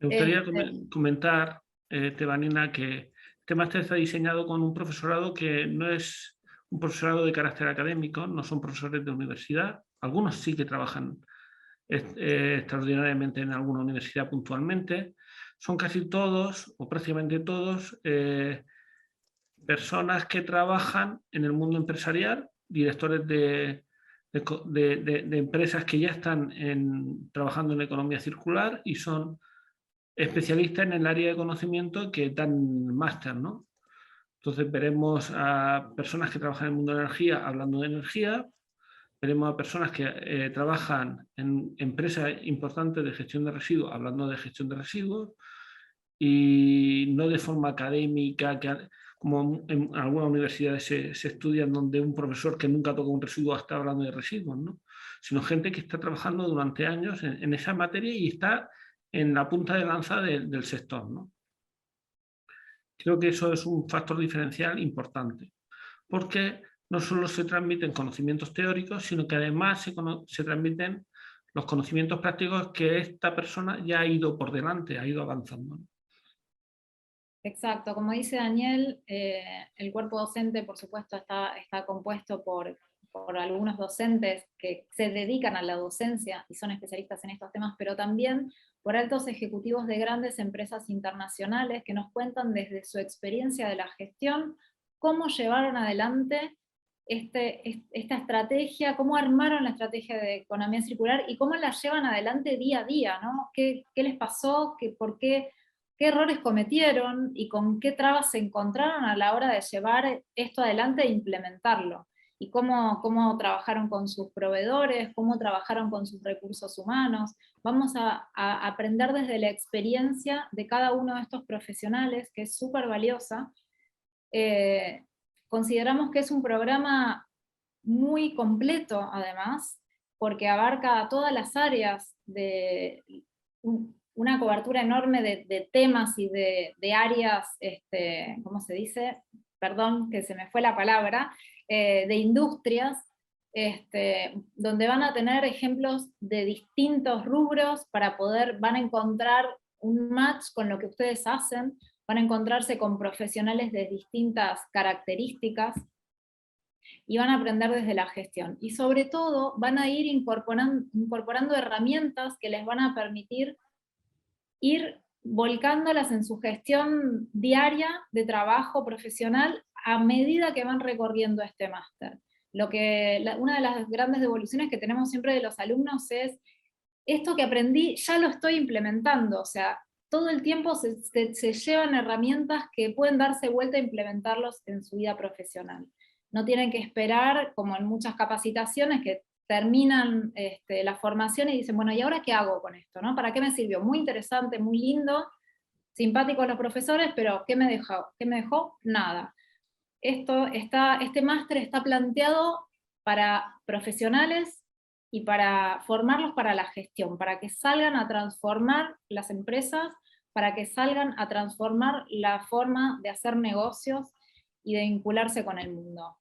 Me gustaría comentar, Tebanina, que este máster está diseñado con un profesorado que no es un profesorado de carácter académico, no son profesores de universidad, algunos sí que trabajan extraordinariamente en alguna universidad puntualmente, son casi todos, o prácticamente todos, personas que trabajan en el mundo empresarial, directores de empresas que ya están trabajando en economía circular y son especialistas en el área de conocimiento que dan máster, ¿no? Entonces veremos a personas que trabajan en el mundo de energía hablando de energía, veremos a personas que trabajan en empresas importantes de gestión de residuos hablando de gestión de residuos, y no de forma académica, como en algunas universidades se estudian, donde un profesor que nunca toca un residuo está hablando de residuos, ¿no? Sino gente que está trabajando durante años en esa materia y está en la punta de lanza del sector, ¿no? Creo que eso es un factor diferencial importante, porque no solo se transmiten conocimientos teóricos, sino que además se transmiten los conocimientos prácticos que esta persona ya ha ido por delante, ha ido avanzando, ¿no? Exacto, como dice Daniel, el cuerpo docente, por supuesto, está compuesto por algunos docentes que se dedican a la docencia y son especialistas en estos temas, pero también por altos ejecutivos de grandes empresas internacionales que nos cuentan desde su experiencia de la gestión cómo llevaron adelante esta estrategia, cómo armaron la estrategia de economía circular y cómo la llevan adelante día a día, ¿no? ¿Qué les pasó? ¿Por qué? ¿Qué errores cometieron y con qué trabas se encontraron a la hora de llevar esto adelante e implementarlo? Y cómo trabajaron con sus proveedores, cómo trabajaron con sus recursos humanos. Vamos a aprender desde la experiencia de cada uno de estos profesionales, que es súper valiosa. Consideramos que es un programa muy completo, además, porque abarca todas las áreas de una cobertura enorme de temas y de áreas, ¿cómo se dice? Perdón, que se me fue la palabra, de industrias, donde van a tener ejemplos de distintos rubros van a encontrar un match con lo que ustedes hacen, van a encontrarse con profesionales de distintas características, y van a aprender desde la gestión. Y sobre todo van a ir incorporando herramientas que les van a permitir ir volcándolas en su gestión diaria de trabajo profesional a medida que van recorriendo este máster. Una de las grandes devoluciones que tenemos siempre de los alumnos es, esto que aprendí ya lo estoy implementando, o sea, todo el tiempo se llevan herramientas que pueden darse vuelta a implementarlos en su vida profesional. No tienen que esperar, como en muchas capacitaciones, que terminan la formación y dicen, bueno, ¿y ahora qué hago con esto? ¿No? ¿Para qué me sirvió? Muy interesante, muy lindo, simpáticos los profesores, pero ¿qué me dejó? ¿Qué me dejó? Nada. Este máster está planteado para profesionales y para formarlos para la gestión, para que salgan a transformar las empresas, para que salgan a transformar la forma de hacer negocios y de vincularse con el mundo.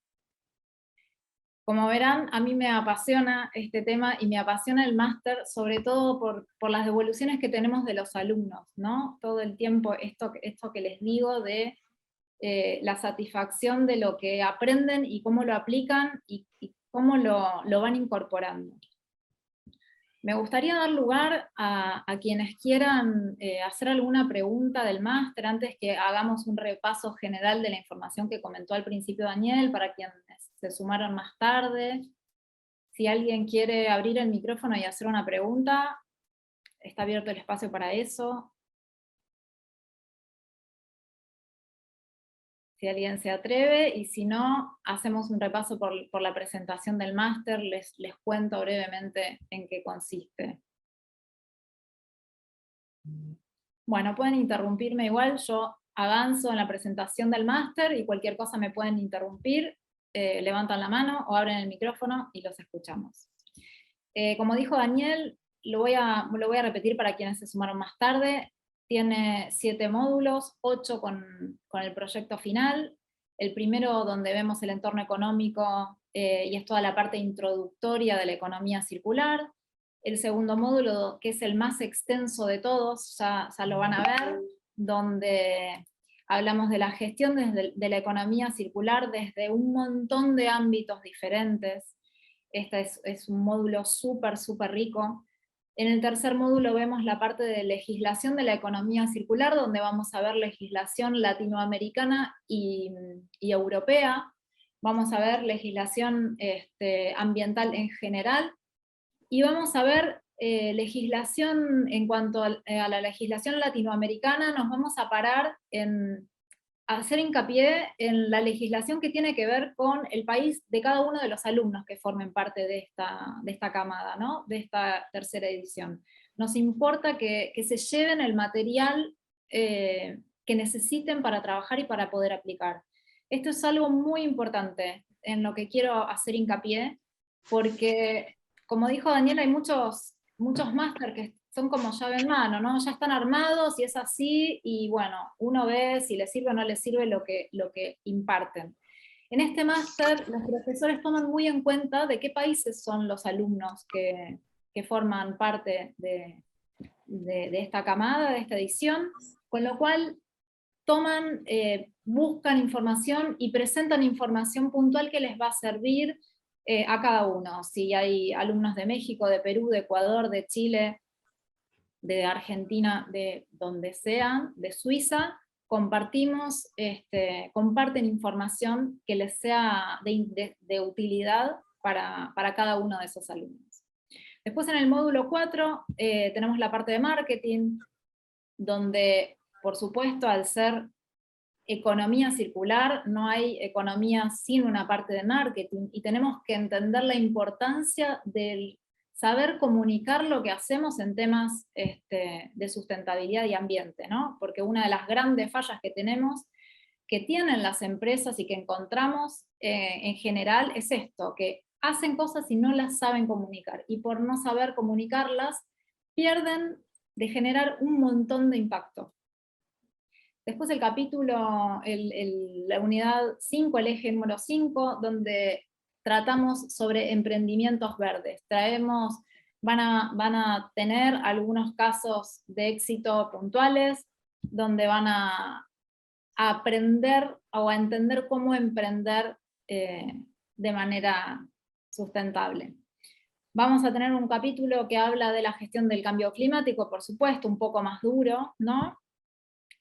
Como verán, a mí me apasiona este tema y me apasiona el máster, sobre todo por las devoluciones que tenemos de los alumnos, ¿no? Todo el tiempo esto que les digo de la satisfacción de lo que aprenden y cómo lo aplican y cómo lo van incorporando. Me gustaría dar lugar a quienes quieran hacer alguna pregunta del máster antes que hagamos un repaso general de la información que comentó al principio Daniel, para quienes se sumaron más tarde. Si alguien quiere abrir el micrófono y hacer una pregunta, está abierto el espacio para eso. Si alguien se atreve, y si no, hacemos un repaso por la presentación del máster, les cuento brevemente en qué consiste. Bueno, pueden interrumpirme igual, yo avanzo en la presentación del máster y cualquier cosa me pueden interrumpir, levantan la mano o abren el micrófono y los escuchamos. Como dijo Daniel, lo voy a repetir para quienes se sumaron más tarde. tiene 7 módulos, 8 con el proyecto final. El primero donde vemos el entorno económico y es toda la parte introductoria de la economía circular. El segundo módulo, que es el más extenso de todos, ya lo van a ver, donde hablamos de la gestión de la economía circular desde un montón de ámbitos diferentes. Este es un módulo súper rico. En el tercer módulo vemos la parte de legislación de la economía circular, donde vamos a ver legislación latinoamericana y europea. Vamos a ver legislación ambiental en general, y vamos a ver legislación, en cuanto a la legislación latinoamericana, nos vamos a parar en hacer hincapié en la legislación que tiene que ver con el país de cada uno de los alumnos que formen parte de esta camada, ¿no? De esta tercera edición. Nos importa que se lleven el material que necesiten para trabajar y para poder aplicar. Esto es algo muy importante en lo que quiero hacer hincapié, porque, como dijo Daniel, hay muchos máster que son como llave en mano, ¿no? Ya están armados y es así, y bueno, uno ve si le sirve o no le sirve lo que imparten. En este máster los profesores toman muy en cuenta de qué países son los alumnos que forman parte de esta camada, de esta edición, con lo cual buscan información y presentan información puntual que les va a servir a cada uno. Si hay alumnos de México, de Perú, de Ecuador, de Chile, de Argentina, de donde sean, de Suiza, comparten información que les sea de utilidad para cada uno de esos alumnos. Después en el módulo 4 tenemos la parte de marketing, donde por supuesto al ser economía circular no hay economía sin una parte de marketing, y tenemos que entender la importancia del saber comunicar lo que hacemos en temas de sustentabilidad y ambiente, ¿no? Porque una de las grandes fallas que tienen las empresas y que encontramos en general es esto, que hacen cosas y no las saben comunicar, y por no saber comunicarlas pierden de generar un montón de impacto. Después el capítulo, la unidad 5, el eje número 5, donde tratamos sobre emprendimientos verdes. Van a tener algunos casos de éxito puntuales, donde van a aprender o a entender cómo emprender de manera sustentable. Vamos a tener un capítulo que habla de la gestión del cambio climático, por supuesto, un poco más duro, ¿no?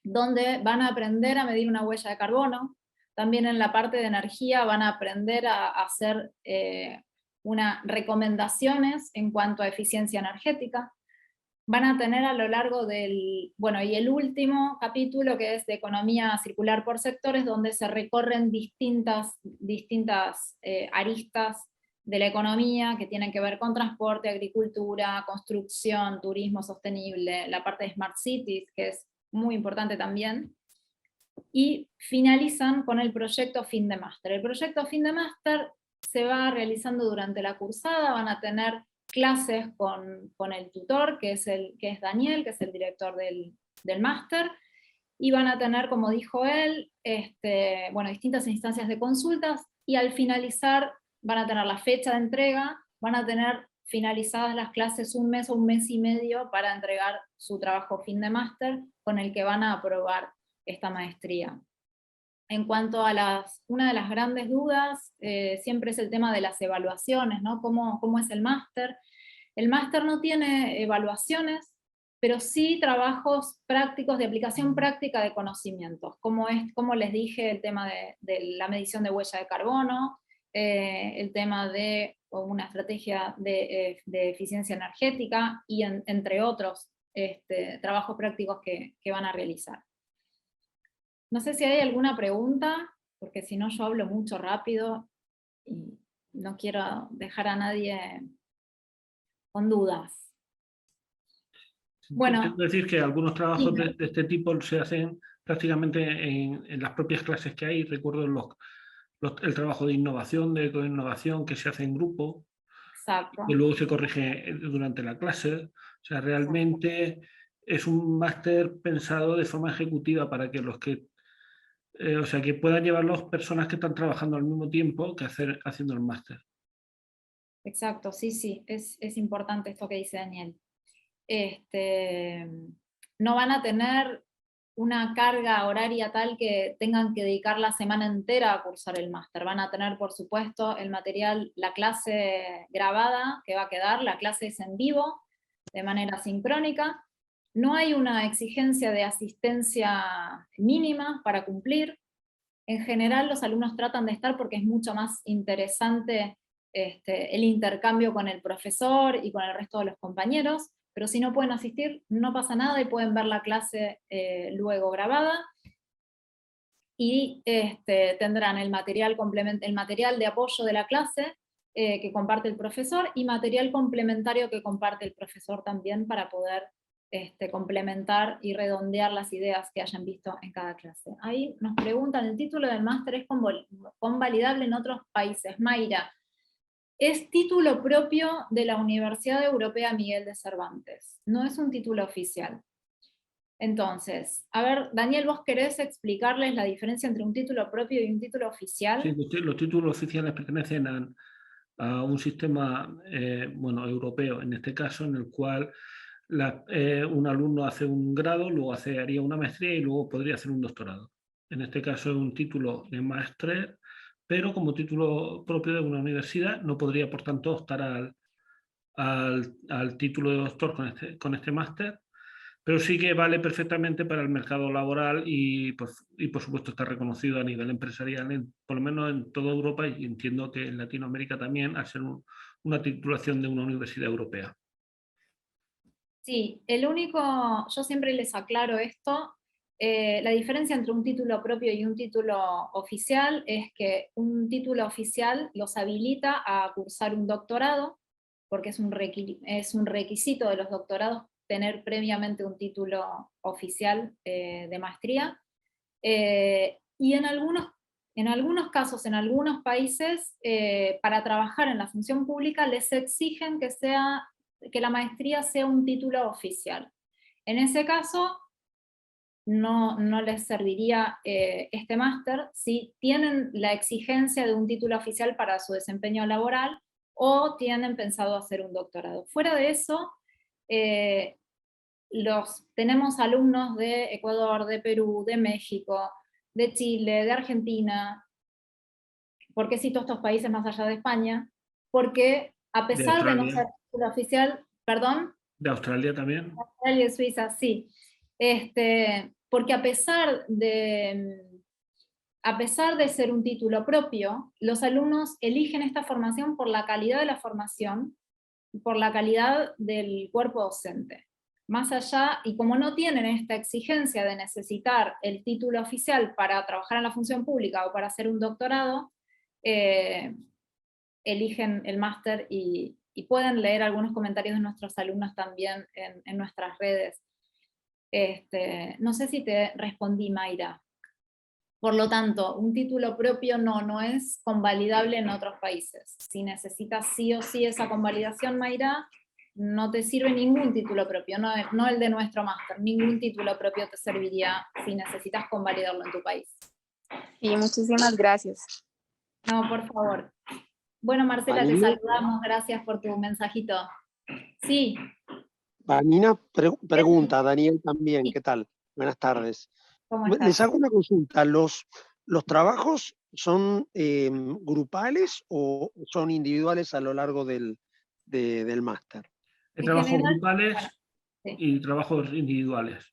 Donde van a aprender a medir una huella de carbono. También en la parte de energía van a aprender a hacer unas recomendaciones en cuanto a eficiencia energética. Van a tener a lo largo y el último capítulo, que es de economía circular por sectores, donde se recorren distintas aristas de la economía que tienen que ver con transporte, agricultura, construcción, turismo sostenible, la parte de Smart Cities, que es muy importante también, y finalizan con el proyecto fin de máster. El proyecto fin de máster se va realizando durante la cursada, van a tener clases con el tutor, que es Daniel, que es el director del máster, y van a tener, como dijo él, distintas instancias de consultas, y al finalizar van a tener la fecha de entrega, van a tener finalizadas las clases un mes o un mes y medio para entregar su trabajo fin de máster, con el que van a aprobar esta maestría. En cuanto a una de las grandes dudas, siempre es el tema de las evaluaciones, ¿no? ¿Cómo es el máster? El máster no tiene evaluaciones, pero sí trabajos prácticos de aplicación práctica de conocimientos, como les dije, el tema de la medición de huella de carbono, el tema de una estrategia de eficiencia energética, y entre otros trabajos prácticos que van a realizar. No sé si hay alguna pregunta, porque si no yo hablo mucho rápido y no quiero dejar a nadie con dudas. Bueno, tengo que decir que algunos trabajos de este tipo se hacen prácticamente en las propias clases que hay. Recuerdo el trabajo de innovación, de ecoinnovación, que se hace en grupo, exacto. y luego se corrige durante la clase. O sea, realmente es un máster pensado de forma ejecutiva para que los que, o sea, que puedan llevarlos personas que están trabajando al mismo tiempo que haciendo el máster. Exacto, sí, sí, es importante esto que dice Daniel. No van a tener una carga horaria tal que tengan que dedicar la semana entera a cursar el máster. Van a tener, por supuesto, el material, la clase grabada que va a quedar, la clase es en vivo, de manera sincrónica. No hay una exigencia de asistencia mínima para cumplir. En general los alumnos tratan de estar porque es mucho más interesante el intercambio con el profesor y con el resto de los compañeros, pero si no pueden asistir, no pasa nada y pueden ver la clase luego grabada, y tendrán el material de apoyo de la clase que comparte el profesor, y material complementario que comparte el profesor también para poder complementar y redondear las ideas que hayan visto en cada clase. Ahí nos preguntan, ¿el título del máster es convalidable en otros países? Mayra, es título propio de la Universidad Europea Miguel de Cervantes, no es un título oficial. Entonces, a ver, Daniel, ¿vos querés explicarles la diferencia entre un título propio y un título oficial? Sí, los títulos oficiales pertenecen a un sistema europeo, en este caso, en el cual un alumno hace un grado, luego haría una maestría y luego podría hacer un doctorado. En este caso es un título de máster, pero como título propio de una universidad no podría, por tanto, optar al título de doctor con este máster, pero sí que vale perfectamente para el mercado laboral y por supuesto está reconocido a nivel empresarial, por lo menos en toda Europa, y entiendo que en Latinoamérica también, al ser una titulación de una universidad europea. Sí, yo siempre les aclaro esto, la diferencia entre un título propio y un título oficial es que un título oficial los habilita a cursar un doctorado, porque es un requisito de los doctorados tener previamente un título oficial de maestría, y en algunos casos, en algunos países, para trabajar en la función pública les exigen que la maestría sea un título oficial. En ese caso, no les serviría este máster si tienen la exigencia de un título oficial para su desempeño laboral o tienen pensado hacer un doctorado. Fuera de eso, tenemos alumnos de Ecuador, de Perú, de México, de Chile, de Argentina. ¿Por qué cito estos países más allá de España? Porque a pesar de no ser título oficial, ¿perdón? ¿De Australia también? Australia y Suiza, sí. Porque a pesar de ser un título propio, los alumnos eligen esta formación por la calidad de la formación, por la calidad del cuerpo docente. Más allá, y como no tienen esta exigencia de necesitar el título oficial para trabajar en la función pública o para hacer un doctorado, eligen el máster y pueden leer algunos comentarios de nuestros alumnos también en nuestras redes. No sé si te respondí, Mayra. Por lo tanto, un título propio no es convalidable en otros países. Si necesitas sí o sí esa convalidación, Mayra, no te sirve ningún título propio, no el de nuestro máster. Ningún título propio te serviría si necesitas convalidarlo en tu país. Y muchísimas gracias. No, por favor. Bueno, Marcela, Vanina, te saludamos. Gracias por tu mensajito. Sí. Vanina pregunta, Daniel también, Sí. ¿qué tal? Buenas tardes. ¿Cómo estás? Les hago una consulta. ¿Los trabajos son grupales o son individuales a lo largo del máster? Hay trabajos general, grupales, bueno, sí. y trabajos individuales.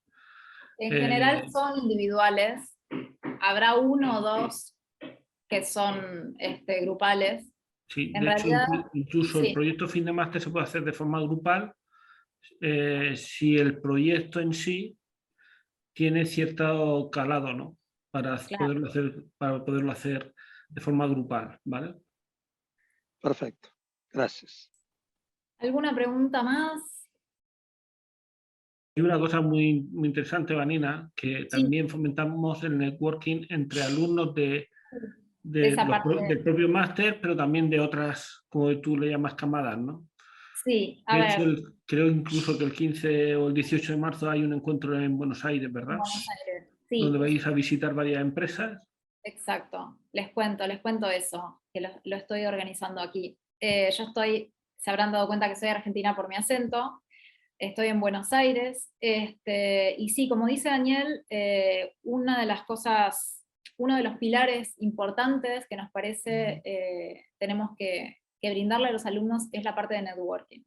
En general son individuales. Habrá uno o dos que son grupales. Sí, En de hecho, realidad, incluso sí. el proyecto fin de máster se puede hacer de forma grupal si el proyecto en sí tiene cierto calado, ¿no? Para poderlo hacer de forma grupal, ¿vale? Perfecto, gracias. ¿Alguna pregunta más? Hay una cosa muy, muy interesante, Vanina, que Sí. también fomentamos el networking entre alumnos del Esa parte. propio máster, pero también de otras, como tú le llamas, camadas, ¿no? Sí, a De ver, hecho, creo incluso que el 15 o el 18 de marzo hay un encuentro en Buenos Aires, ¿verdad? Buenos Aires. Sí, Donde vais a visitar varias empresas. exacto. Les cuento eso, que lo estoy organizando aquí. Yo se habrán dado cuenta que soy argentina por mi acento. Estoy en Buenos Aires, y sí, como dice Daniel, una de las cosas, uno de los pilares importantes que nos parece tenemos que brindarle a los alumnos es la parte de networking.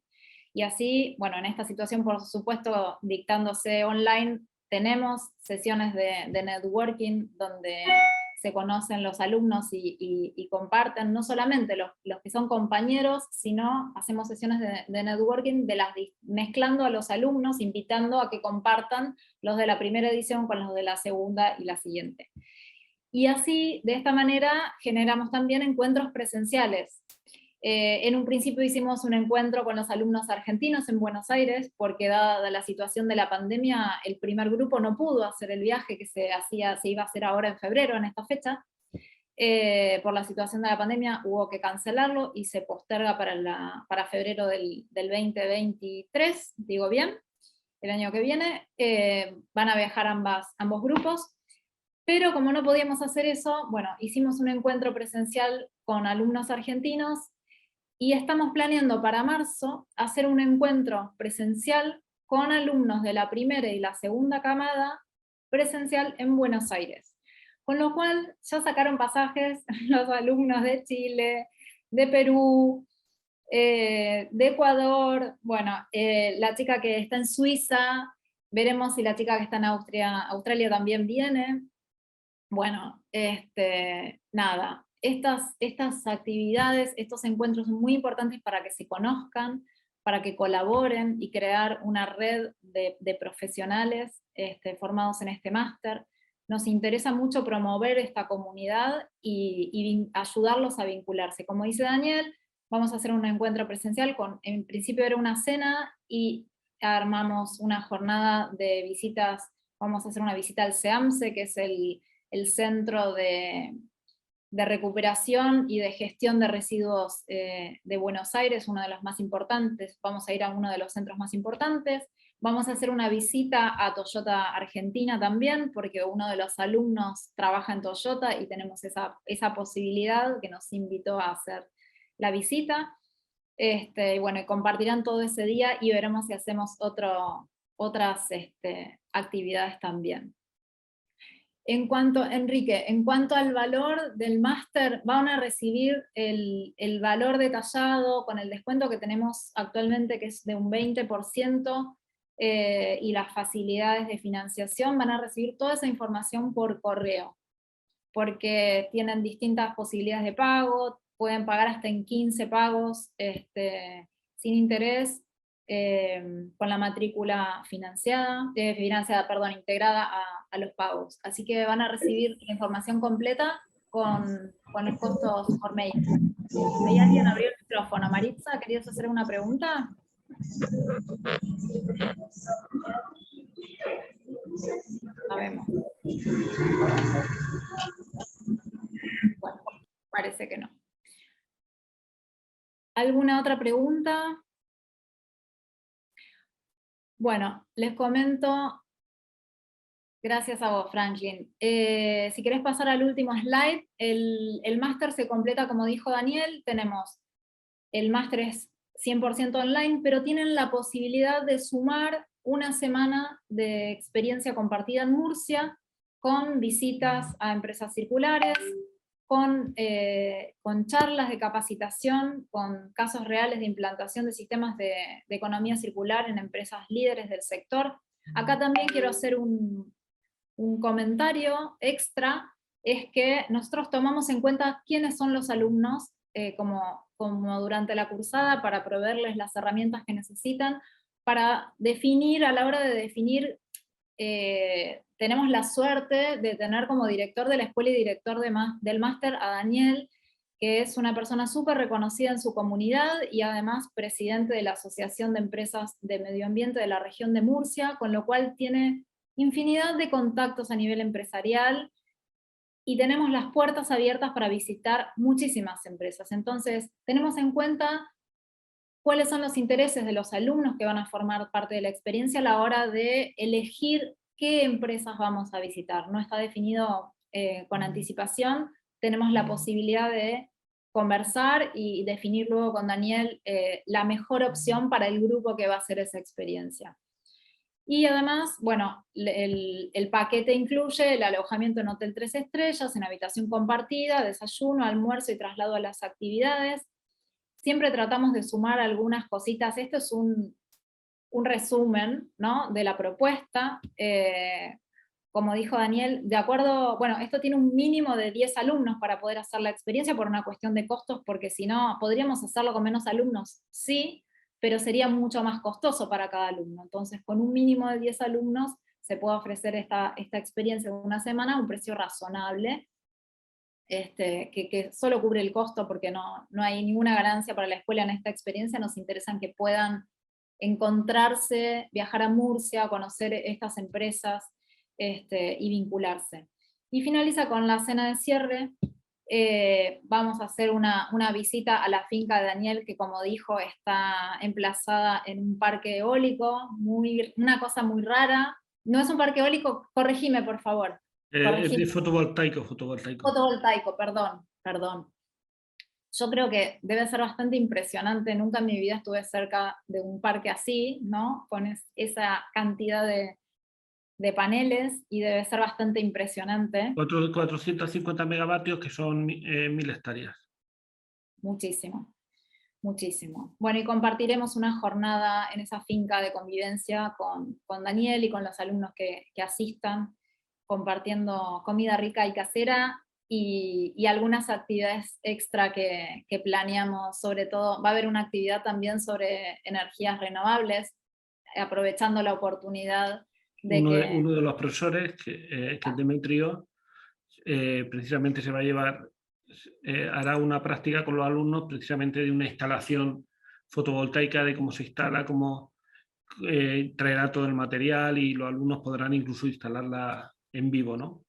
Y así, bueno, en esta situación, por supuesto, dictándose online, tenemos sesiones de networking donde se conocen los alumnos y comparten, no solamente los que son compañeros, sino hacemos sesiones de networking mezclando a los alumnos, invitando a que compartan los de la primera edición con los de la segunda y la siguiente. Y así, de esta manera, generamos también encuentros presenciales. En un principio hicimos un encuentro con los alumnos argentinos en Buenos Aires, porque dada la situación de la pandemia, el primer grupo no pudo hacer el viaje que se iba a hacer ahora en febrero, en esta fecha. Por la situación de la pandemia hubo que cancelarlo y se posterga para febrero del 2023, digo bien, el año que viene. Van a viajar ambos grupos. Pero como no podíamos hacer eso, bueno, hicimos un encuentro presencial con alumnos argentinos y estamos planeando para marzo hacer un encuentro presencial con alumnos de la primera y la segunda camada presencial en Buenos Aires. Con lo cual ya sacaron pasajes los alumnos de Chile, de Perú, de Ecuador, bueno, la chica que está en Suiza, veremos si la chica que está en Australia también viene. Bueno, nada, estas actividades, estos encuentros son muy importantes para que se conozcan, para que colaboren y crear una red de profesionales formados en este máster. Nos interesa mucho promover esta comunidad y ayudarlos a vincularse. Como dice Daniel, vamos a hacer un encuentro presencial, en principio era una cena y armamos una jornada de visitas. Vamos a hacer una visita al SEAMSE, que es el Centro de Recuperación y de Gestión de Residuos de Buenos Aires, uno de los más importantes. Vamos a ir a uno de los centros más importantes. Vamos a hacer una visita a Toyota Argentina también, porque uno de los alumnos trabaja en Toyota y tenemos esa posibilidad que nos invitó a hacer la visita. Y bueno, compartirán todo ese día y veremos si hacemos otras actividades también. Enrique, en cuanto al valor del máster, van a recibir el valor detallado con el descuento que tenemos actualmente, que es de un 20%, y las facilidades de financiación. Van a recibir toda esa información por correo, porque tienen distintas posibilidades de pago, pueden pagar hasta en 15 pagos sin interés, con la matrícula integrada a los pagos. Así que van a recibir la información completa con los costos por mail. Ahí alguien abrió el micrófono. Maritza, ¿querías hacer una pregunta? Sabemos. Bueno, parece que no. ¿Alguna otra pregunta? Bueno, les comento. Gracias a vos, Franklin. Si querés pasar al último slide, el máster se completa, como dijo Daniel. El máster es 100% online, pero tienen la posibilidad de sumar una semana de experiencia compartida en Murcia, con visitas a empresas circulares, con charlas de capacitación, con casos reales de implantación de sistemas de economía circular en empresas líderes del sector. Acá también quiero hacer un comentario extra, es que nosotros tomamos en cuenta quiénes son los alumnos, como durante la cursada, para proveerles las herramientas que necesitan, para definir, a la hora de definir, tenemos la suerte de tener como director de la escuela y director del máster a Daniel, que es una persona súper reconocida en su comunidad y además presidente de la Asociación de Empresas de Medio Ambiente de la región de Murcia, con lo cual tiene infinidad de contactos a nivel empresarial y tenemos las puertas abiertas para visitar muchísimas empresas. Entonces, tenemos en cuenta cuáles son los intereses de los alumnos que van a formar parte de la experiencia a la hora de elegir qué empresas vamos a visitar. No está definido con anticipación, tenemos la posibilidad de conversar y definir luego con Daniel la mejor opción para el grupo que va a hacer esa experiencia. Y además, bueno, el paquete incluye el alojamiento en hotel 3 estrellas, en habitación compartida, desayuno, almuerzo y traslado a las actividades. Siempre tratamos de sumar algunas cositas. Esto es un resumen, ¿no?, de la propuesta. Como dijo Daniel, de acuerdo, bueno, esto tiene un mínimo de 10 alumnos para poder hacer la experiencia por una cuestión de costos, porque si no, ¿podríamos hacerlo con menos alumnos? Sí, pero sería mucho más costoso para cada alumno. Entonces, con un mínimo de 10 alumnos se puede ofrecer esta experiencia de una semana a un precio razonable, que solo cubre el costo, porque no hay ninguna ganancia para la escuela en esta experiencia. Nos interesa que puedan encontrarse, viajar a Murcia, conocer estas empresas, y vincularse. Y finaliza con la cena de cierre. Vamos a hacer una visita a la finca de Daniel, que como dijo, está emplazada en un parque eólico, una cosa muy rara. No es un parque eólico, corregime por favor. Es de fotovoltaico. Fotovoltaico, perdón. Yo creo que debe ser bastante impresionante, nunca en mi vida estuve cerca de un parque así, ¿no?, con esa cantidad de paneles, y debe ser bastante impresionante. 450 megavatios, que son 1000 hectáreas. Muchísimo, muchísimo. Bueno, y compartiremos una jornada en esa finca de convivencia con Daniel y con los alumnos que asistan, compartiendo comida rica y casera, y algunas actividades extra que planeamos. Sobre todo, va a haber una actividad también sobre energías renovables, aprovechando la oportunidad de uno de los profesores, que es Demetrio, precisamente se va a llevar, hará una práctica con los alumnos precisamente de una instalación fotovoltaica, de cómo se instala, cómo traerá todo el material, y los alumnos podrán incluso instalarla en vivo, ¿no?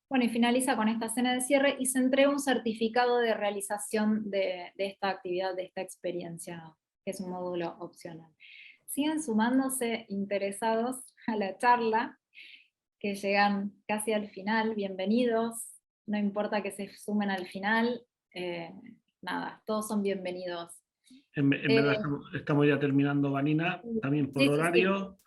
Bueno, y finaliza con esta cena de cierre y se entrega un certificado de realización de esta actividad, de esta experiencia, que es un módulo opcional. Siguen sumándose interesados a la charla, que llegan casi al final. Bienvenidos, no importa que se sumen al final, nada, todos son bienvenidos. En verdad estamos ya terminando, Vanina, también por horario.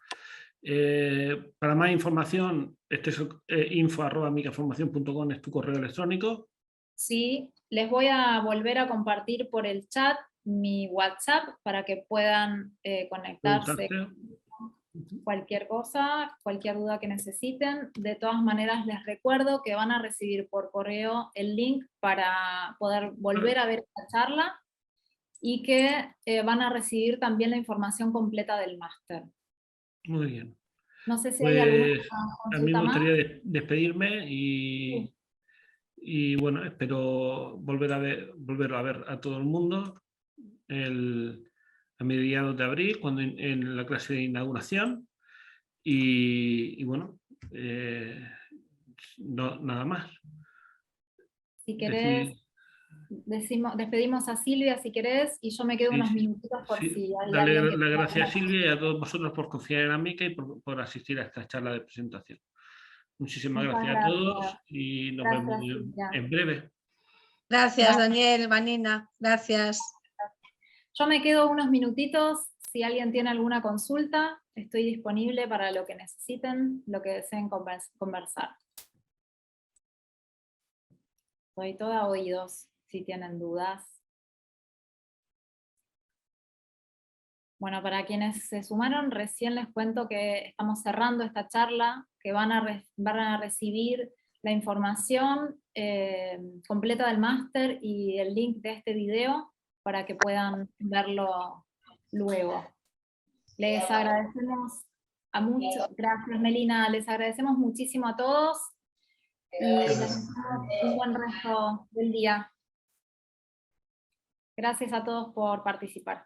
Para más información, info@micaformacion.com es tu correo electrónico. Sí, les voy a volver a compartir por el chat mi WhatsApp para que puedan conectarse. Cualquier cosa, cualquier duda que necesiten. De todas maneras, les recuerdo que van a recibir por correo el link para poder volver a ver esta charla, y que van a recibir también la información completa del máster. Muy bien. No sé si hay alguna a mí me consulta gustaría despedirme y bueno, espero volver a ver a todo el mundo a mediados de abril, cuando en la clase de inauguración, y bueno, nada más. Si querés, despedimos a Silvia si querés, y yo me quedo unos minutitos por si hay Dale alguien que las gracias a Silvia y a todos vosotros por confiar en Amica y por asistir a esta charla de presentación. Muchísimas gracias a todos y nos vemos en breve. Gracias, Daniel, Vanina, gracias. Yo me quedo unos minutitos. Si alguien tiene alguna consulta, estoy disponible para lo que necesiten, lo que deseen conversar. Soy toda oídos si tienen dudas. Bueno, para quienes se sumaron, recién les cuento que estamos cerrando esta charla, que van a recibir la información completa del máster y el link de este video para que puedan verlo luego. Les agradecemos a muchos, gracias Melina, les agradecemos muchísimo a todos y les deseamos un buen resto del día. Gracias a todos por participar.